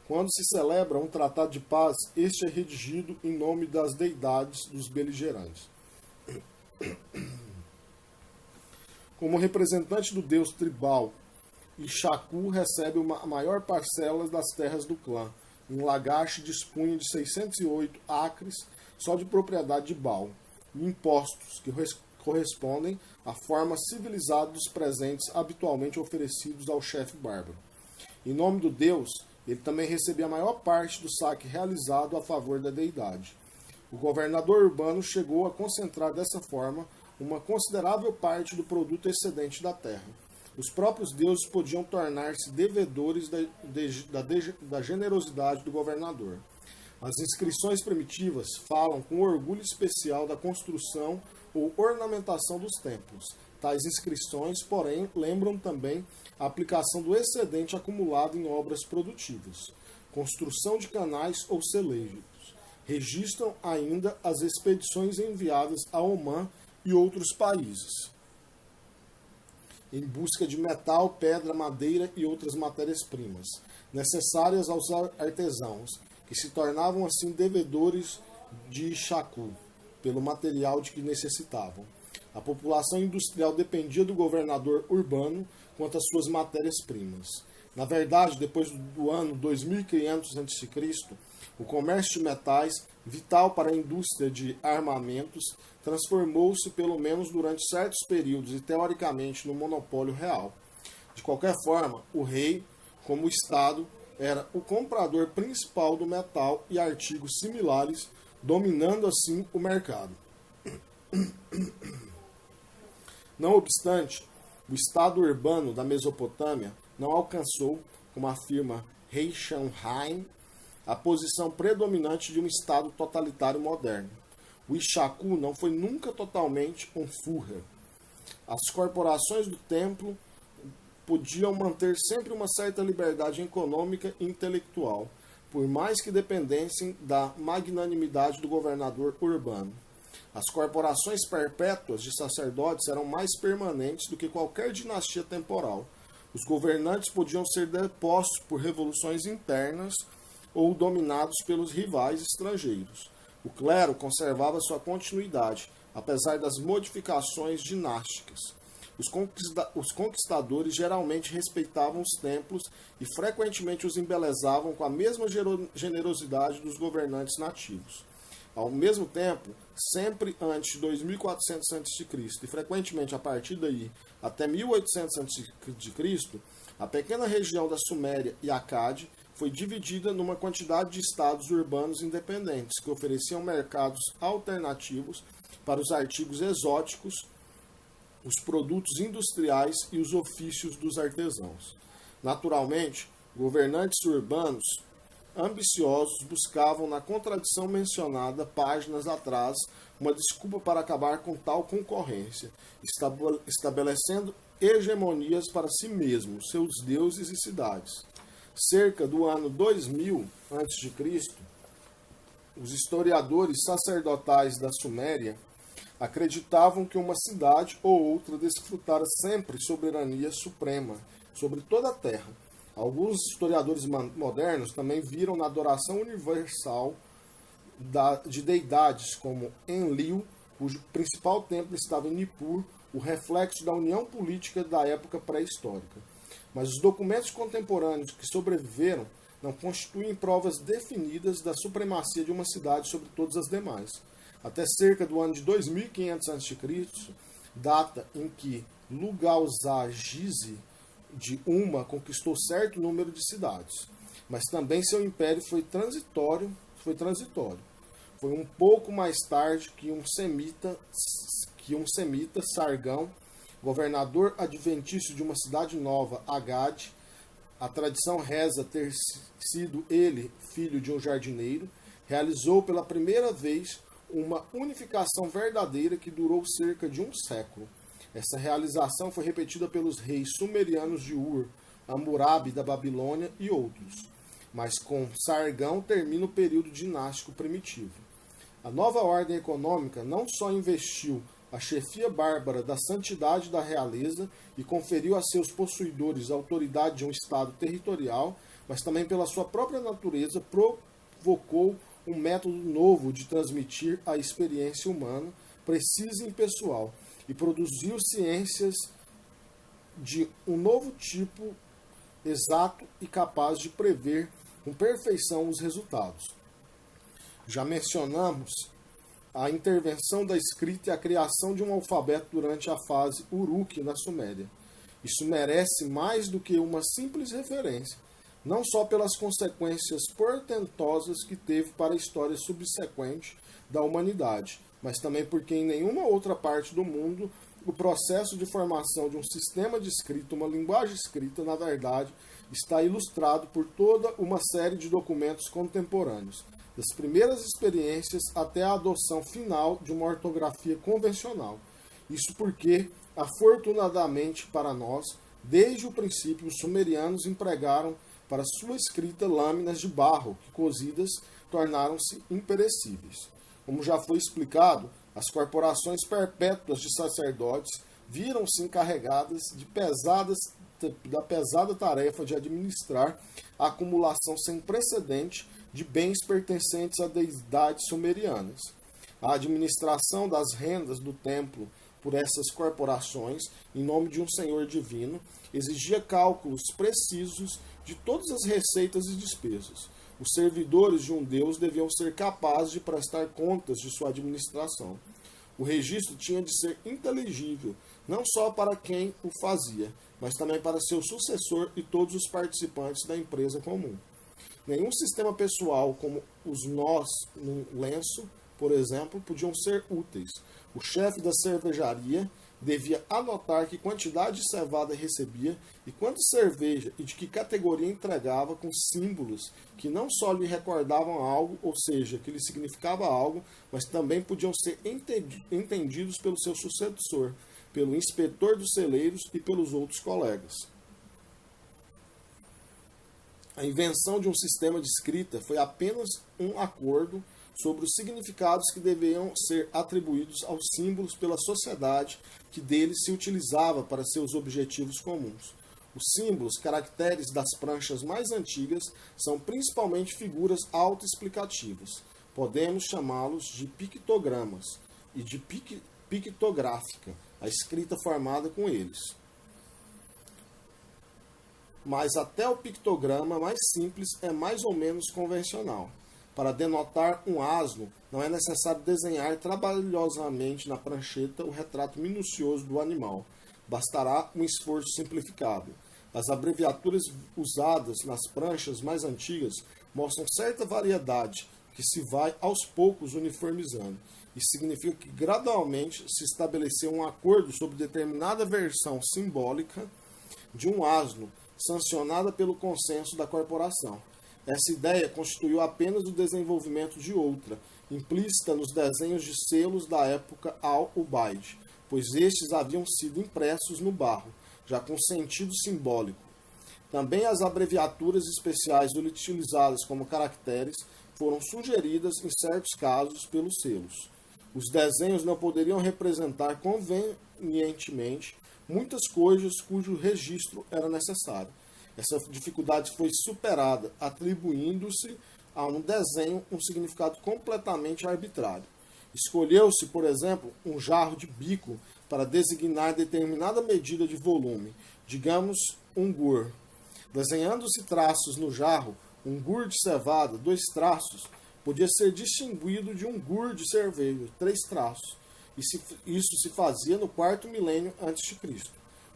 Quando se celebra um tratado de paz, este é redigido em nome das deidades dos beligerantes. Como representante do deus tribal, Ixaku recebe a maior parcela das terras do clã. Em Lagash dispunha de 608 acres só de propriedade de Baal, e impostos que correspondem à forma civilizada dos presentes habitualmente oferecidos ao chefe bárbaro. Em nome do deus, ele também recebia a maior parte do saque realizado a favor da deidade. O governador urbano chegou a concentrar dessa forma uma considerável parte do produto excedente da terra. Os próprios deuses podiam tornar-se devedores da generosidade do governador. As inscrições primitivas falam com orgulho especial da construção ou ornamentação dos templos. Tais inscrições, porém, lembram também a aplicação do excedente acumulado em obras produtivas, construção de canais ou celeiros. Registram ainda as expedições enviadas a Omã e outros países, em busca de metal, pedra, madeira e outras matérias-primas, necessárias aos artesãos, que se tornavam assim devedores de Ixaku, pelo material de que necessitavam. A população industrial dependia do governador urbano quanto às suas matérias-primas. Na verdade, depois do ano 2500 a.C., o comércio de metais, vital para a indústria de armamentos, transformou-se, pelo menos durante certos períodos e teoricamente, no monopólio real. De qualquer forma, o rei, como Estado, era o comprador principal do metal e artigos similares, dominando assim o mercado. Não obstante, o estado urbano da Mesopotâmia não alcançou, como afirma Reichenheim, a posição predominante de um estado totalitário moderno. O Ixaku não foi nunca totalmente um Führer. As corporações do templo podiam manter sempre uma certa liberdade econômica e intelectual, por mais que dependessem da magnanimidade do governador urbano. As corporações perpétuas de sacerdotes eram mais permanentes do que qualquer dinastia temporal. Os governantes podiam ser depostos por revoluções internas ou dominados pelos rivais estrangeiros. O clero conservava sua continuidade, apesar das modificações dinásticas. Os conquistadores geralmente respeitavam os templos e frequentemente os embelezavam com a mesma generosidade dos governantes nativos. Ao mesmo tempo, sempre antes de 2400 a.C. e frequentemente a partir daí até 1800 a.C., a pequena região da Suméria e Acade foi dividida numa quantidade de estados urbanos independentes que ofereciam mercados alternativos para os artigos exóticos, os produtos industriais e os ofícios dos artesãos. Naturalmente, governantes urbanos ambiciosos buscavam, na contradição mencionada páginas atrás, uma desculpa para acabar com tal concorrência, estabelecendo hegemonias para si mesmos, seus deuses e cidades. Cerca do ano 2000 a.C., os historiadores sacerdotais da Suméria acreditavam que uma cidade ou outra desfrutara sempre soberania suprema sobre toda a terra. Alguns historiadores modernos também viram na adoração universal de deidades como Enlil, cujo principal templo estava em Nippur, o reflexo da união política da época pré-histórica. Mas os documentos contemporâneos que sobreviveram não constituem provas definidas da supremacia de uma cidade sobre todas as demais. Até cerca do ano de 2500 a.C., data em que Lugalzagize de Uma conquistou certo número de cidades, mas também seu império foi transitório. Foi um pouco mais tarde que um semita, Sargão, governador adventício de uma cidade nova, Agade. A tradição reza ter sido ele, filho de um jardineiro, realizou pela primeira vez uma unificação verdadeira que durou cerca de um século. Essa realização foi repetida pelos reis sumerianos de Ur, Hammurabi da Babilônia e outros. Mas com Sargão termina o período dinástico primitivo. A nova ordem econômica não só investiu a chefia bárbara da santidade da realeza e conferiu a seus possuidores a autoridade de um estado territorial, mas também pela sua própria natureza provocou um método novo de transmitir a experiência humana, precisa e pessoal, e produziu ciências de um novo tipo exato e capaz de prever com perfeição os resultados. Já mencionamos a intervenção da escrita e a criação de um alfabeto durante a fase Uruk na Suméria. Isso merece mais do que uma simples referência, não só pelas consequências portentosas que teve para a história subsequente da humanidade, mas também porque em nenhuma outra parte do mundo o processo de formação de um sistema de escrita, uma linguagem escrita, na verdade, está ilustrado por toda uma série de documentos contemporâneos, das primeiras experiências até a adoção final de uma ortografia convencional. Isso porque, afortunadamente para nós, desde o princípio, os sumerianos empregaram para sua escrita lâminas de barro, que cozidas tornaram-se imperecíveis. Como já foi explicado, as corporações perpétuas de sacerdotes viram-se encarregadas da pesada tarefa de administrar a acumulação sem precedente de bens pertencentes a deidades sumerianas. A administração das rendas do templo por essas corporações, em nome de um senhor divino, exigia cálculos precisos de todas as receitas e despesas. Os servidores de um deus deviam ser capazes de prestar contas de sua administração. O registro tinha de ser inteligível, não só para quem o fazia, mas também para seu sucessor e todos os participantes da empresa comum. Nenhum sistema pessoal, como os nós num lenço, por exemplo, podiam ser úteis. O chefe da cervejaria devia anotar que quantidade de cevada recebia e quanta cerveja e de que categoria entregava, com símbolos que não só lhe recordavam algo, ou seja, que lhe significava algo, mas também podiam ser entendidos pelo seu sucessor, pelo inspetor dos celeiros e pelos outros colegas. A invenção de um sistema de escrita foi apenas um acordo sobre os significados que deveriam ser atribuídos aos símbolos pela sociedade que deles se utilizava para seus objetivos comuns. Os símbolos, caracteres das pranchas mais antigas, são principalmente figuras autoexplicativas. Podemos chamá-los de pictogramas e de pictográfica, a escrita formada com eles. Mas até o pictograma mais simples é mais ou menos convencional. Para denotar um asno, não é necessário desenhar trabalhosamente na prancheta o retrato minucioso do animal. Bastará um esforço simplificado. As abreviaturas usadas nas pranchas mais antigas mostram certa variedade, que se vai aos poucos uniformizando. Isso significa que gradualmente se estabeleceu um acordo sobre determinada versão simbólica de um asno, sancionada pelo consenso da corporação. Essa ideia constituiu apenas o desenvolvimento de outra, implícita nos desenhos de selos da época Al-Ubaid, pois estes haviam sido impressos no barro, já com sentido simbólico. Também as abreviaturas especiais utilizadas como caracteres foram sugeridas em certos casos pelos selos. Os desenhos não poderiam representar convenientemente muitas coisas cujo registro era necessário. Essa dificuldade foi superada, atribuindo-se a um desenho um significado completamente arbitrário. Escolheu-se, por exemplo, um jarro de bico para designar determinada medida de volume, digamos um gur. Desenhando-se traços no jarro, um gur de cevada, 2 traços, podia ser distinguido de um gur de cerveja, 3 traços. Isso se fazia no 4º milênio a.C.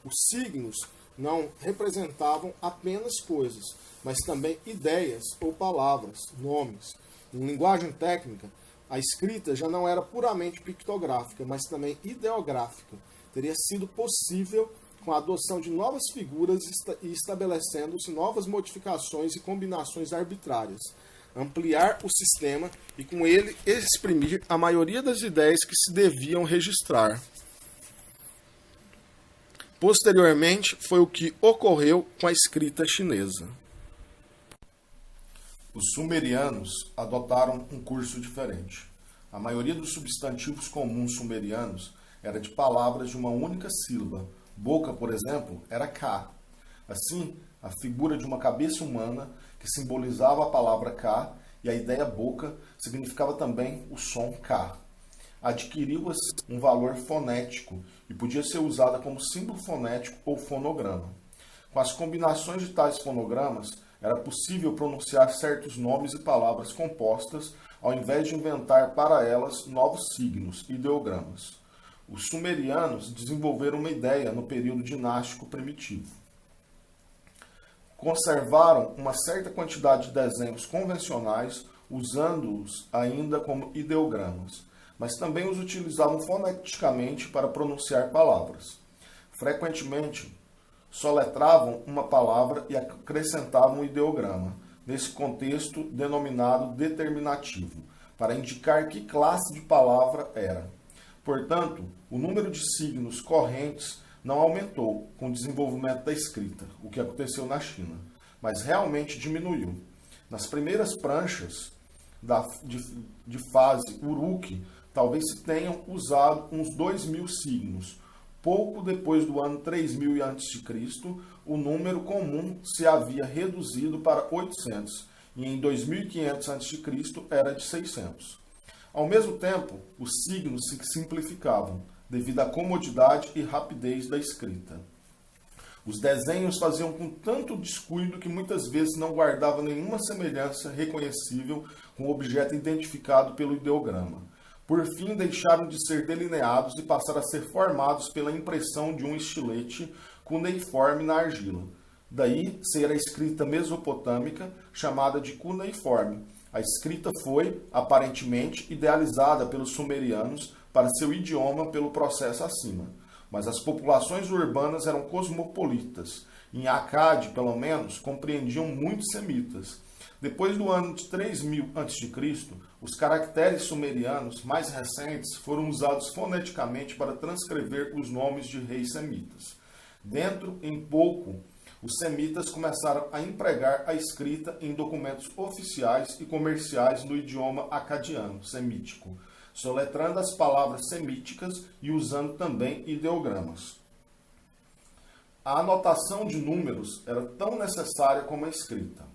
Os signos não representavam apenas coisas, mas também ideias ou palavras, nomes. Em linguagem técnica, a escrita já não era puramente pictográfica, mas também ideográfica. teria sido possível com a adoção de novas figuras e estabelecendo-se novas modificações e combinações arbitrárias, ampliar o sistema e com ele exprimir a maioria das ideias que se deviam registrar. Posteriormente, foi o que ocorreu com a escrita chinesa. Os sumerianos adotaram um curso diferente. A maioria dos substantivos comuns sumerianos era de palavras de uma única sílaba. Boca, por exemplo, era Ka. Assim, a figura de uma cabeça humana, que simbolizava a palavra Ka, e a ideia boca significava também o som Ka. Adquiriu um valor fonético e podia ser usada como símbolo fonético ou fonograma. Com as combinações de tais fonogramas, era possível pronunciar certos nomes e palavras compostas, ao invés de inventar para elas novos signos, ideogramas. Os sumerianos desenvolveram uma ideia no período dinástico primitivo. Conservaram uma certa quantidade de desenhos convencionais, usando-os ainda como ideogramas, mas também os utilizavam foneticamente para pronunciar palavras. Frequentemente, soletravam uma palavra e acrescentavam um ideograma, nesse contexto denominado determinativo, para indicar que classe de palavra era. Portanto, o número de signos correntes não aumentou com o desenvolvimento da escrita, o que aconteceu na China, mas realmente diminuiu. Nas primeiras pranchas de fase Uruk, talvez se tenham usado uns 2.000 signos. Pouco depois do ano 3000 a.C., o número comum se havia reduzido para 800, e em 2500 a.C. era de 600. Ao mesmo tempo, os signos se simplificavam, devido à comodidade e rapidez da escrita. Os desenhos faziam com tanto descuido que muitas vezes não guardavam nenhuma semelhança reconhecível com o objeto identificado pelo ideograma. Por fim, deixaram de ser delineados e passaram a ser formados pela impressão de um estilete cuneiforme na argila. Daí ser a escrita mesopotâmica, chamada de cuneiforme. A escrita foi, aparentemente, idealizada pelos sumerianos para seu idioma pelo processo acima. Mas as populações urbanas eram cosmopolitas. Em Akkad, pelo menos, compreendiam muitos semitas. Depois do ano de 3000 a.C., os caracteres sumerianos mais recentes foram usados foneticamente para transcrever os nomes de reis semitas. Dentro em pouco, os semitas começaram a empregar a escrita em documentos oficiais e comerciais no idioma acadiano, semítico, soletrando as palavras semíticas e usando também ideogramas. A anotação de números era tão necessária como a escrita.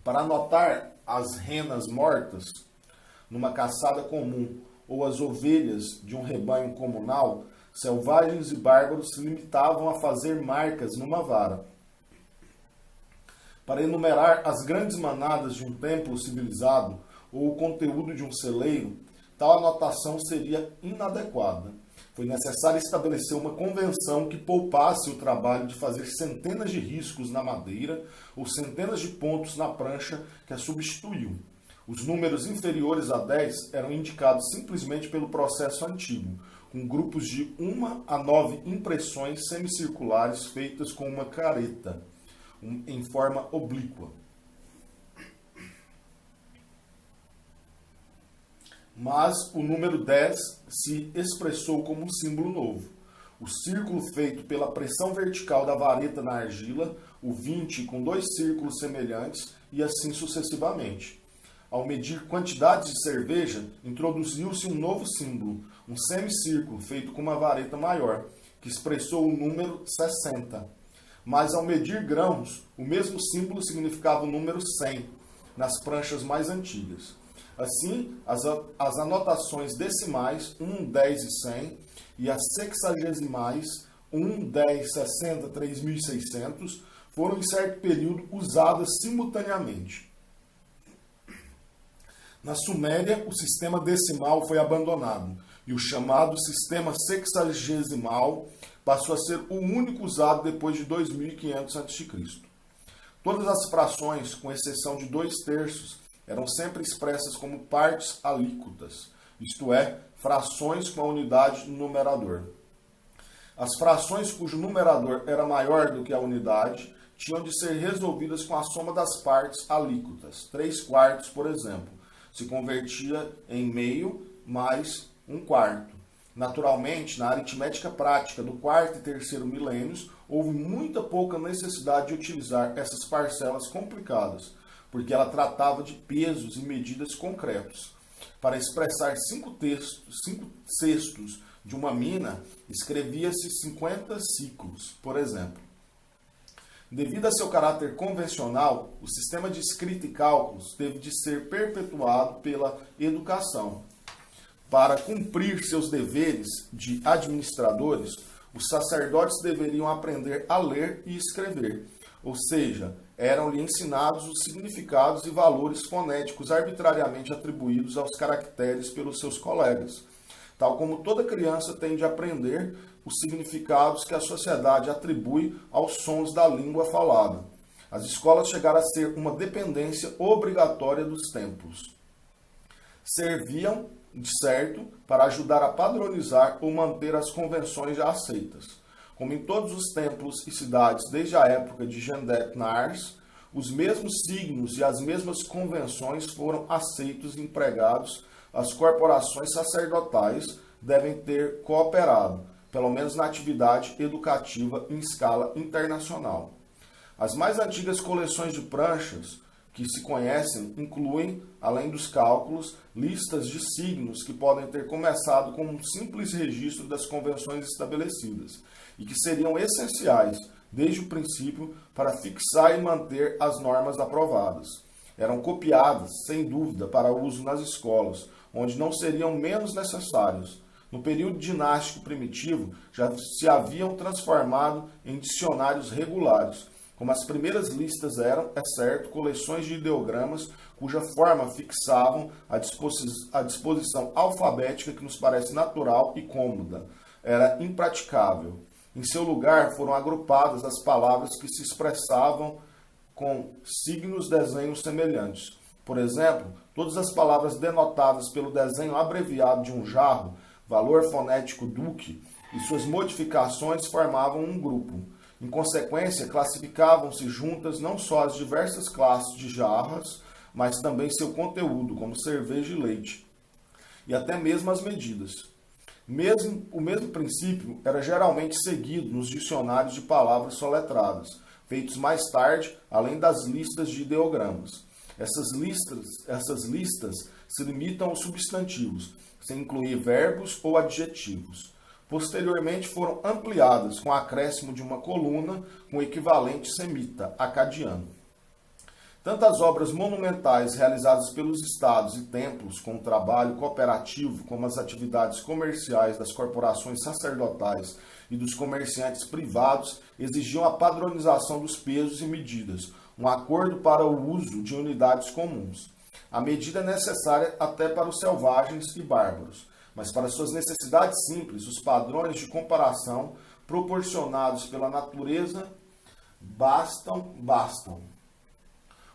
Para anotar as renas mortas numa caçada comum ou as ovelhas de um rebanho comunal, selvagens e bárbaros se limitavam a fazer marcas numa vara. Para enumerar as grandes manadas de um templo civilizado ou o conteúdo de um celeiro, tal anotação seria inadequada. Foi necessário estabelecer uma convenção que poupasse o trabalho de fazer centenas de riscos na madeira ou centenas de pontos na prancha que a substituiu. Os números inferiores a 10 eram indicados simplesmente pelo processo antigo, com grupos de 1 a 9 impressões semicirculares feitas com uma careta, em forma oblíqua. Mas o número 10 se expressou como um símbolo novo. O círculo feito pela pressão vertical da vareta na argila, o 20 com 2 círculos semelhantes e assim sucessivamente. Ao medir quantidades de cerveja, introduziu-se um novo símbolo, um semicírculo feito com uma vareta maior, que expressou o número 60. Mas ao medir grãos, o mesmo símbolo significava o número 100, nas pranchas mais antigas. Assim, as anotações decimais 1, 10 e 100 e as sexagesimais 1, 10, 60, 3600 foram em certo período usadas simultaneamente. Na Suméria, o sistema decimal foi abandonado e o chamado sistema sexagesimal passou a ser o único usado depois de 2500 a.C. Todas as frações, com exceção de 2/3, eram sempre expressas como partes alíquotas, isto é, frações com a unidade no numerador. As frações cujo numerador era maior do que a unidade tinham de ser resolvidas com a soma das partes alíquotas. 3/4, por exemplo, se convertia em meio mais 1/4. Naturalmente, na aritmética prática do quarto e terceiro milênios, houve muita pouca necessidade de utilizar essas parcelas complicadas, porque ela tratava de pesos e medidas concretos. Para expressar 5 sextos de uma mina, escrevia-se 50 ciclos, por exemplo. Devido a seu caráter convencional, o sistema de escrita e cálculos teve de ser perpetuado pela educação. Para cumprir seus deveres de administradores, os sacerdotes deveriam aprender a ler e escrever, ou seja, eram-lhe ensinados os significados e valores fonéticos arbitrariamente atribuídos aos caracteres pelos seus colegas, tal como toda criança tem de aprender os significados que a sociedade atribui aos sons da língua falada. As escolas chegaram a ser uma dependência obrigatória dos templos. Serviam, de certo, para ajudar a padronizar ou manter as convenções já aceitas. Como em todos os templos e cidades desde a época de Gendet Nars, os mesmos signos e as mesmas convenções foram aceitos e empregados. As corporações sacerdotais devem ter cooperado, pelo menos na atividade educativa em escala internacional. As mais antigas coleções de pranchas que se conhecem incluem, além dos cálculos, listas de signos que podem ter começado com um simples registro das convenções estabelecidas e que seriam essenciais, desde o princípio, para fixar e manter as normas aprovadas. Eram copiadas, sem dúvida, para uso nas escolas, onde não seriam menos necessários. No período dinástico primitivo, já se haviam transformado em dicionários regulares, como as primeiras listas eram, é certo, coleções de ideogramas cuja forma fixavam a disposição alfabética que nos parece natural e cômoda. Era impraticável. Em seu lugar foram agrupadas as palavras que se expressavam com desenhos semelhantes. Por exemplo, todas as palavras denotadas pelo desenho abreviado de um jarro, valor fonético duque, e suas modificações formavam um grupo. Em consequência, classificavam-se juntas não só as diversas classes de jarras, mas também seu conteúdo, como cerveja e leite, e até mesmo as medidas. O mesmo princípio era geralmente seguido nos dicionários de palavras soletradas, feitos mais tarde, além das listas de ideogramas. Essas listas se limitam aos substantivos, sem incluir verbos ou adjetivos. Posteriormente foram ampliadas com o acréscimo de uma coluna com o equivalente semita, acadiano. Tanto as obras monumentais realizadas pelos estados e templos com o trabalho cooperativo, como as atividades comerciais das corporações sacerdotais e dos comerciantes privados exigiam a padronização dos pesos e medidas, um acordo para o uso de unidades comuns. A medida é necessária até para os selvagens e bárbaros, mas para suas necessidades simples, os padrões de comparação proporcionados pela natureza bastam.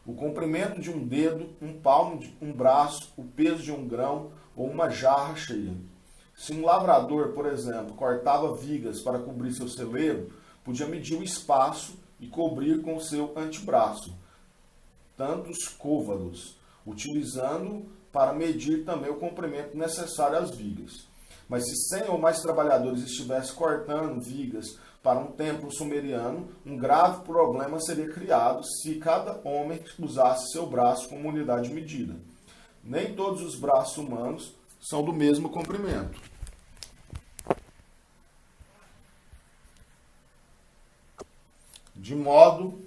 O comprimento de um dedo, um palmo de um braço, o peso de um grão ou uma jarra cheia. Se um lavrador, por exemplo, cortava vigas para cobrir seu celeiro, podia medir o espaço e cobrir com seu antebraço tantos côvados, utilizando para medir também o comprimento necessário às vigas. Mas se 100 ou mais trabalhadores estivessem cortando vigas para um templo sumeriano, um grave problema seria criado se cada homem usasse seu braço como unidade de medida. Nem todos os braços humanos são do mesmo comprimento. De modo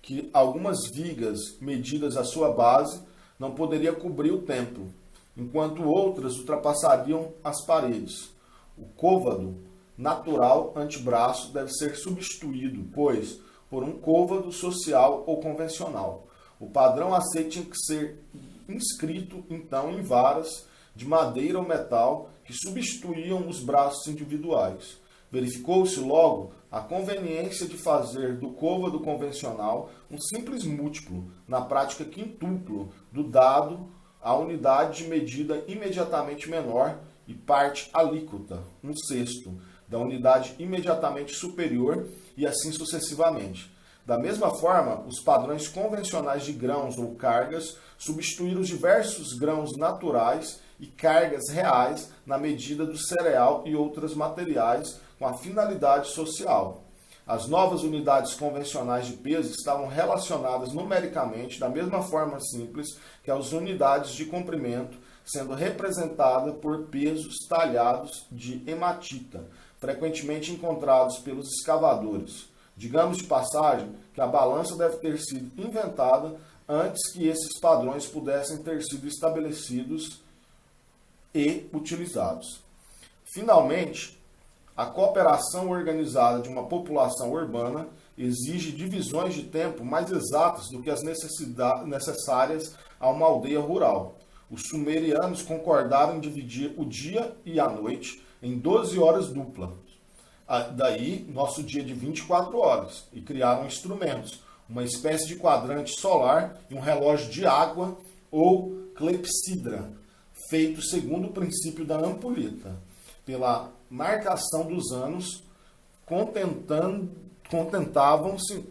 que algumas vigas medidas à sua base não poderia cobrir o templo, enquanto outras ultrapassariam as paredes. O côvado natural antebraço deve ser substituído, pois, por um côvado social ou convencional. O padrão aceito tinha que ser inscrito, então, em varas de madeira ou metal que substituíam os braços individuais. Verificou-se logo a conveniência de fazer do côvado convencional um simples múltiplo, na prática quintuplo, do dado a unidade de medida imediatamente menor e parte alíquota, 1/6, da unidade imediatamente superior e assim sucessivamente. Da mesma forma, os padrões convencionais de grãos ou cargas substituíram os diversos grãos naturais e cargas reais na medida do cereal e outros materiais com a finalidade social. As novas unidades convencionais de peso estavam relacionadas numericamente da mesma forma simples que as unidades de comprimento, sendo representada por pesos talhados de hematita, frequentemente encontrados pelos escavadores. Digamos de passagem que a balança deve ter sido inventada antes que esses padrões pudessem ter sido estabelecidos e utilizados. Finalmente, a cooperação organizada de uma população urbana exige divisões de tempo mais exatas do que as necessárias a uma aldeia rural. Os sumerianos concordaram em dividir o dia e a noite em 12 horas duplas. Daí, nosso dia de 24 horas, e criaram instrumentos, uma espécie de quadrante solar e um relógio de água ou clepsidra, feito segundo o princípio da ampulheta, pela marcação dos anos, contentavam-se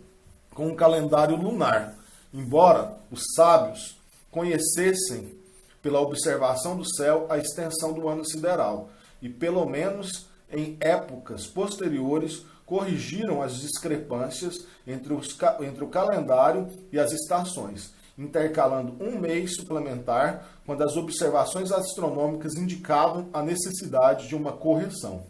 com um calendário lunar, embora os sábios conhecessem, pela observação do céu, a extensão do ano sideral, e pelo menos em épocas posteriores corrigiram as discrepâncias entre o calendário e as estações, intercalando um mês suplementar quando as observações astronômicas indicavam a necessidade de uma correção.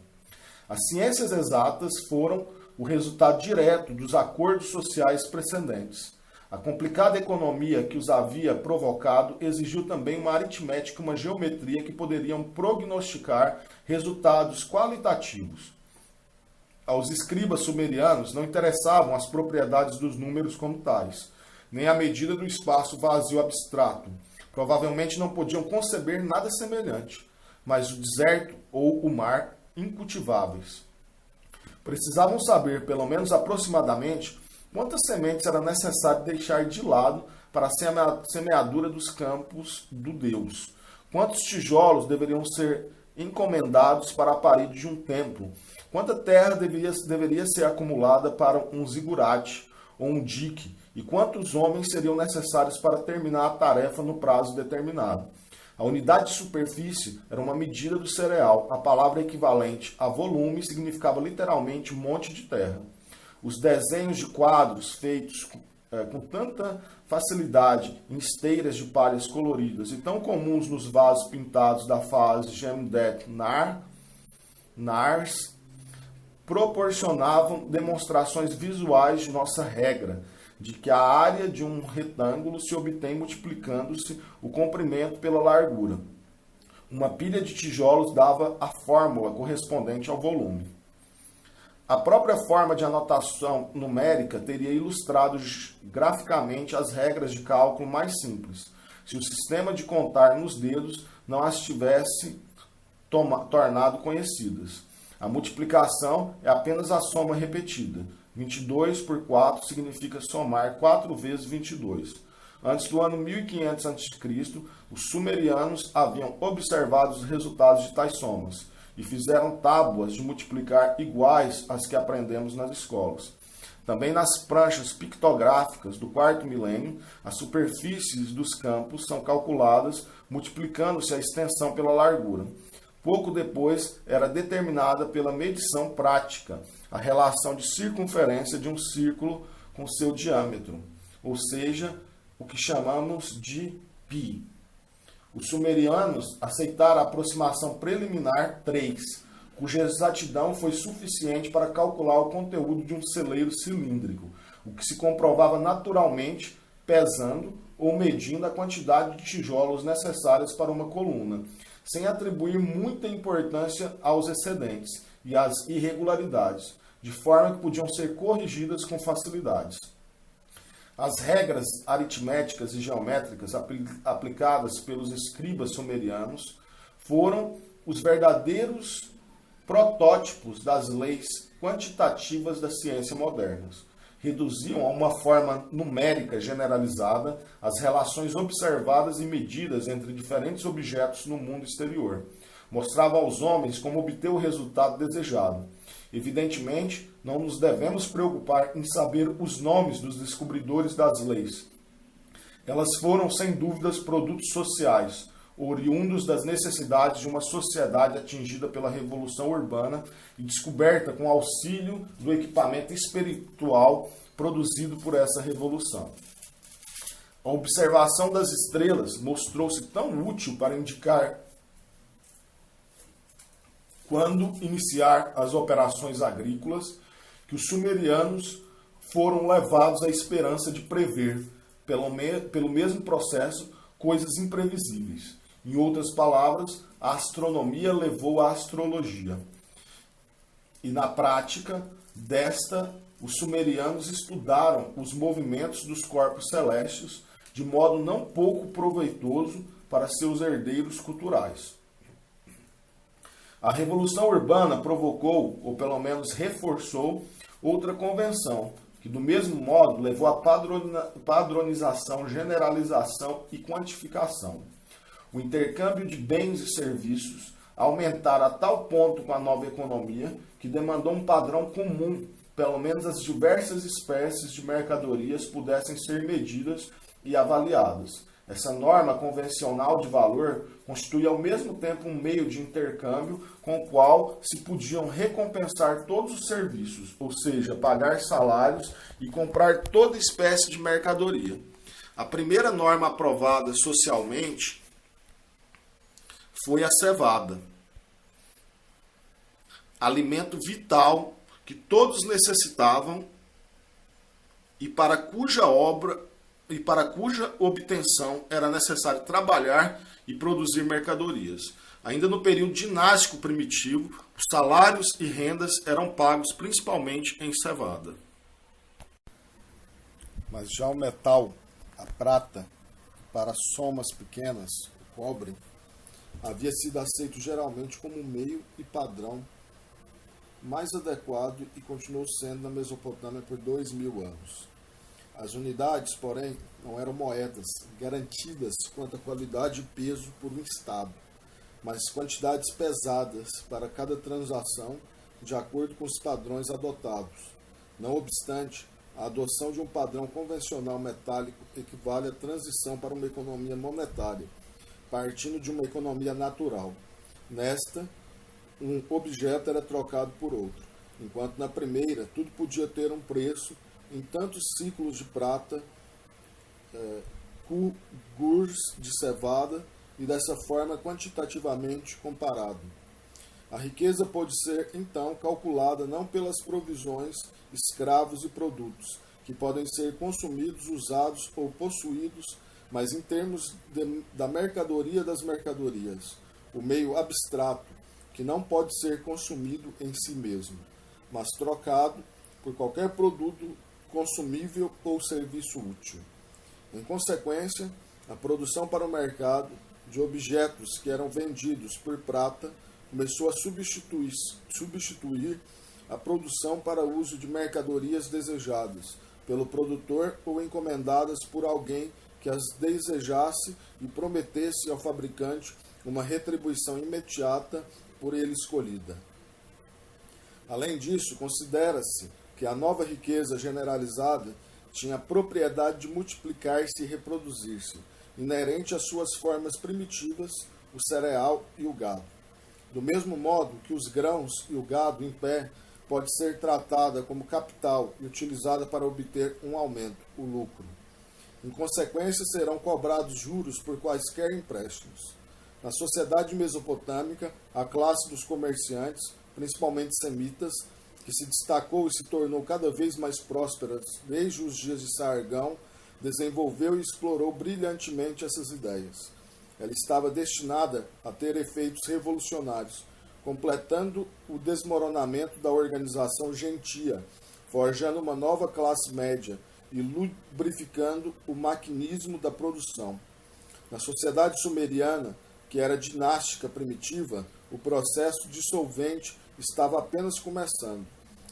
As ciências exatas foram o resultado direto dos acordos sociais precedentes. A complicada economia que os havia provocado exigiu também uma aritmética e uma geometria que poderiam prognosticar resultados qualitativos. Aos escribas sumerianos não interessavam as propriedades dos números como tais, nem a medida do espaço vazio abstrato. Provavelmente não podiam conceber nada semelhante, mas o deserto ou o mar incultiváveis. Precisavam saber, pelo menos aproximadamente, quantas sementes era necessário deixar de lado para a semeadura dos campos do Deus, quantos tijolos deveriam ser encomendados para a parede de um templo, quanta terra deveria ser acumulada para um zigurate ou um dique, e quantos homens seriam necessários para terminar a tarefa no prazo determinado. A unidade de superfície era uma medida do cereal. A palavra equivalente a volume significava literalmente monte de terra. Os desenhos de quadros feitos com tanta facilidade em esteiras de palhas coloridas e tão comuns nos vasos pintados da fase Jemdet Nars proporcionavam demonstrações visuais de nossa regra, de que a área de um retângulo se obtém multiplicando-se o comprimento pela largura. Uma pilha de tijolos dava a fórmula correspondente ao volume. A própria forma de anotação numérica teria ilustrado graficamente as regras de cálculo mais simples, se o sistema de contar nos dedos não as tivesse tornado conhecidas. A multiplicação é apenas a soma repetida. 22 por 4 significa somar 4 vezes 22. Antes do ano 1500 a.C., os sumerianos haviam observado os resultados de tais somas e fizeram tábuas de multiplicar iguais às que aprendemos nas escolas. Também nas pranchas pictográficas do quarto milênio, as superfícies dos campos são calculadas multiplicando-se a extensão pela largura. Pouco depois, era determinada pela medição prática a relação de circunferência de um círculo com seu diâmetro, ou seja, o que chamamos de π. Os sumerianos aceitaram a aproximação preliminar 3, cuja exatidão foi suficiente para calcular o conteúdo de um celeiro cilíndrico, o que se comprovava naturalmente pesando ou medindo a quantidade de tijolos necessários para uma coluna, sem atribuir muita importância aos excedentes e às irregularidades, de forma que podiam ser corrigidas com facilidades. As regras aritméticas e geométricas aplicadas pelos escribas sumerianos foram os verdadeiros protótipos das leis quantitativas da ciência moderna. Reduziam a uma forma numérica generalizada as relações observadas e medidas entre diferentes objetos no mundo exterior. Mostravam aos homens como obter o resultado desejado. Evidentemente, não nos devemos preocupar em saber os nomes dos descobridores das leis. Elas foram, sem dúvidas, produtos sociais, oriundos das necessidades de uma sociedade atingida pela Revolução Urbana e descoberta com auxílio do equipamento espiritual produzido por essa revolução. A observação das estrelas mostrou-se tão útil para indicar quando iniciar as operações agrícolas, que os sumerianos foram levados à esperança de prever, pelo mesmo processo, coisas imprevisíveis. Em outras palavras, a astronomia levou à astrologia. E na prática desta, os sumerianos estudaram os movimentos dos corpos celestes de modo não pouco proveitoso para seus herdeiros culturais. A Revolução Urbana provocou, ou pelo menos reforçou, outra convenção, que do mesmo modo levou à padronização, generalização e quantificação. O intercâmbio de bens e serviços aumentaram a tal ponto com a nova economia que demandou um padrão comum, pelo menos as diversas espécies de mercadorias pudessem ser medidas e avaliadas. Essa norma convencional de valor constitui ao mesmo tempo um meio de intercâmbio com o qual se podiam recompensar todos os serviços, ou seja, pagar salários e comprar toda espécie de mercadoria. A primeira norma aprovada socialmente foi a cevada, alimento vital que todos necessitavam e para cuja obtenção era necessário trabalhar e produzir mercadorias. Ainda no período dinástico primitivo, os salários e rendas eram pagos principalmente em cevada. Mas já o metal, a prata, para somas pequenas, o cobre, havia sido aceito geralmente como meio e padrão mais adequado e continuou sendo na Mesopotâmia por 2000 anos. As unidades, porém, não eram moedas garantidas quanto à qualidade e peso por um Estado, mas quantidades pesadas para cada transação de acordo com os padrões adotados. Não obstante, a adoção de um padrão convencional metálico equivale à transição para uma economia monetária, partindo de uma economia natural. Nesta, um objeto era trocado por outro, enquanto na primeira tudo podia ter um preço em tantos ciclos de prata, gurs de cevada e dessa forma quantitativamente comparado. A riqueza pode ser, então, calculada não pelas provisões, escravos e produtos, que podem ser consumidos, usados ou possuídos, mas em termos da mercadoria das mercadorias, o meio abstrato, que não pode ser consumido em si mesmo, mas trocado por qualquer produto consumível ou serviço útil. Em consequência, a produção para o mercado de objetos que eram vendidos por prata começou a substituir a produção para uso de mercadorias desejadas pelo produtor ou encomendadas por alguém que as desejasse e prometesse ao fabricante uma retribuição imediata por ele escolhida. Além disso, considera-se que a nova riqueza generalizada tinha a propriedade de multiplicar-se e reproduzir-se, inerente às suas formas primitivas, o cereal e o gado. Do mesmo modo que os grãos e o gado em pé pode ser tratada como capital e utilizada para obter um aumento, o lucro. Em consequência, serão cobrados juros por quaisquer empréstimos. Na sociedade mesopotâmica, a classe dos comerciantes, principalmente semitas, que se destacou e se tornou cada vez mais próspera desde os dias de Sargão, desenvolveu e explorou brilhantemente essas ideias. Ela estava destinada a ter efeitos revolucionários, completando o desmoronamento da organização gentia, forjando uma nova classe média e lubrificando o maquinismo da produção. Na sociedade sumeriana, que era dinástica primitiva, o processo dissolvente estava apenas começando.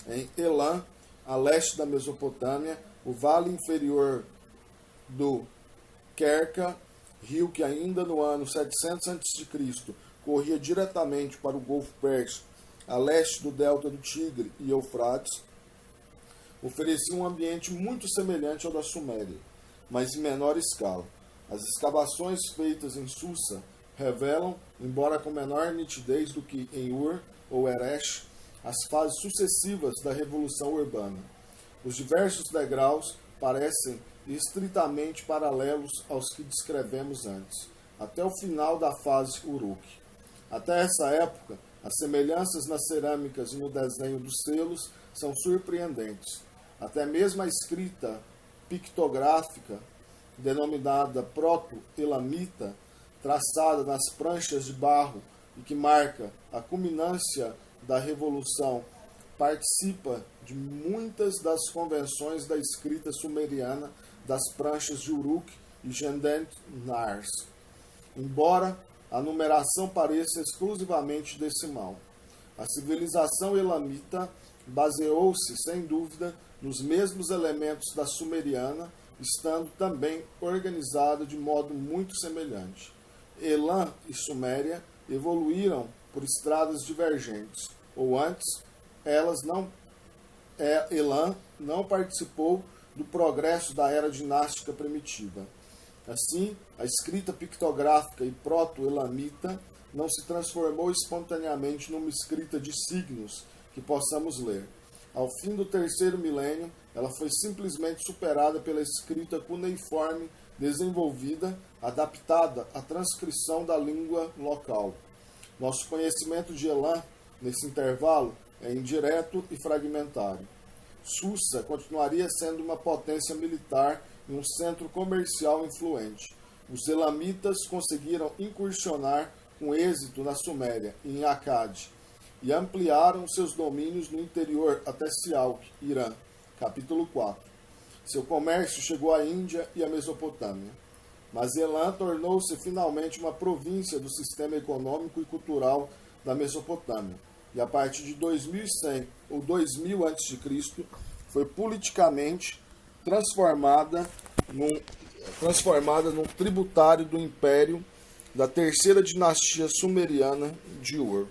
Em Elam, a leste da Mesopotâmia, o vale inferior do Kerka, rio que ainda no ano 700 a.C. corria diretamente para o Golfo Pérsico, a leste do delta do Tigre e Eufrates, oferecia um ambiente muito semelhante ao da Suméria, mas em menor escala. As escavações feitas em Susa revelam, embora com menor nitidez do que em Ur ou Eresh, as fases sucessivas da revolução urbana. Os diversos degraus parecem estritamente paralelos aos que descrevemos antes, até o final da fase Uruk. Até essa época, as semelhanças nas cerâmicas e no desenho dos selos são surpreendentes. Até mesmo a escrita pictográfica, denominada proto-elamita, traçada nas pranchas de barro e que marca a culminância da Revolução, participa de muitas das convenções da escrita sumeriana das pranchas de Uruk e Gendent Nars, embora a numeração pareça exclusivamente decimal. A civilização elamita baseou-se, sem dúvida, nos mesmos elementos da sumeriana, estando também organizada de modo muito semelhante. Elam e Suméria evoluíram por estradas divergentes, ou antes, Elam não participou do progresso da era dinástica primitiva. Assim, a escrita pictográfica e proto-elamita não se transformou espontaneamente numa escrita de signos que possamos ler. Ao fim do terceiro milênio, ela foi simplesmente superada pela escrita cuneiforme desenvolvida, adaptada à transcrição da língua local. Nosso conhecimento de Elam, nesse intervalo, é indireto e fragmentário. Susa continuaria sendo uma potência militar e um centro comercial influente. Os elamitas conseguiram incursionar com êxito na Suméria e em Akkad, e ampliaram seus domínios no interior até Sialk, Irã. Capítulo 4. Seu comércio chegou à Índia e à Mesopotâmia. Mas Elam tornou-se finalmente uma província do sistema econômico e cultural da Mesopotâmia. E a partir de 2100 ou 2000 a.C., foi politicamente transformada num tributário do império da terceira dinastia sumeriana de Ur.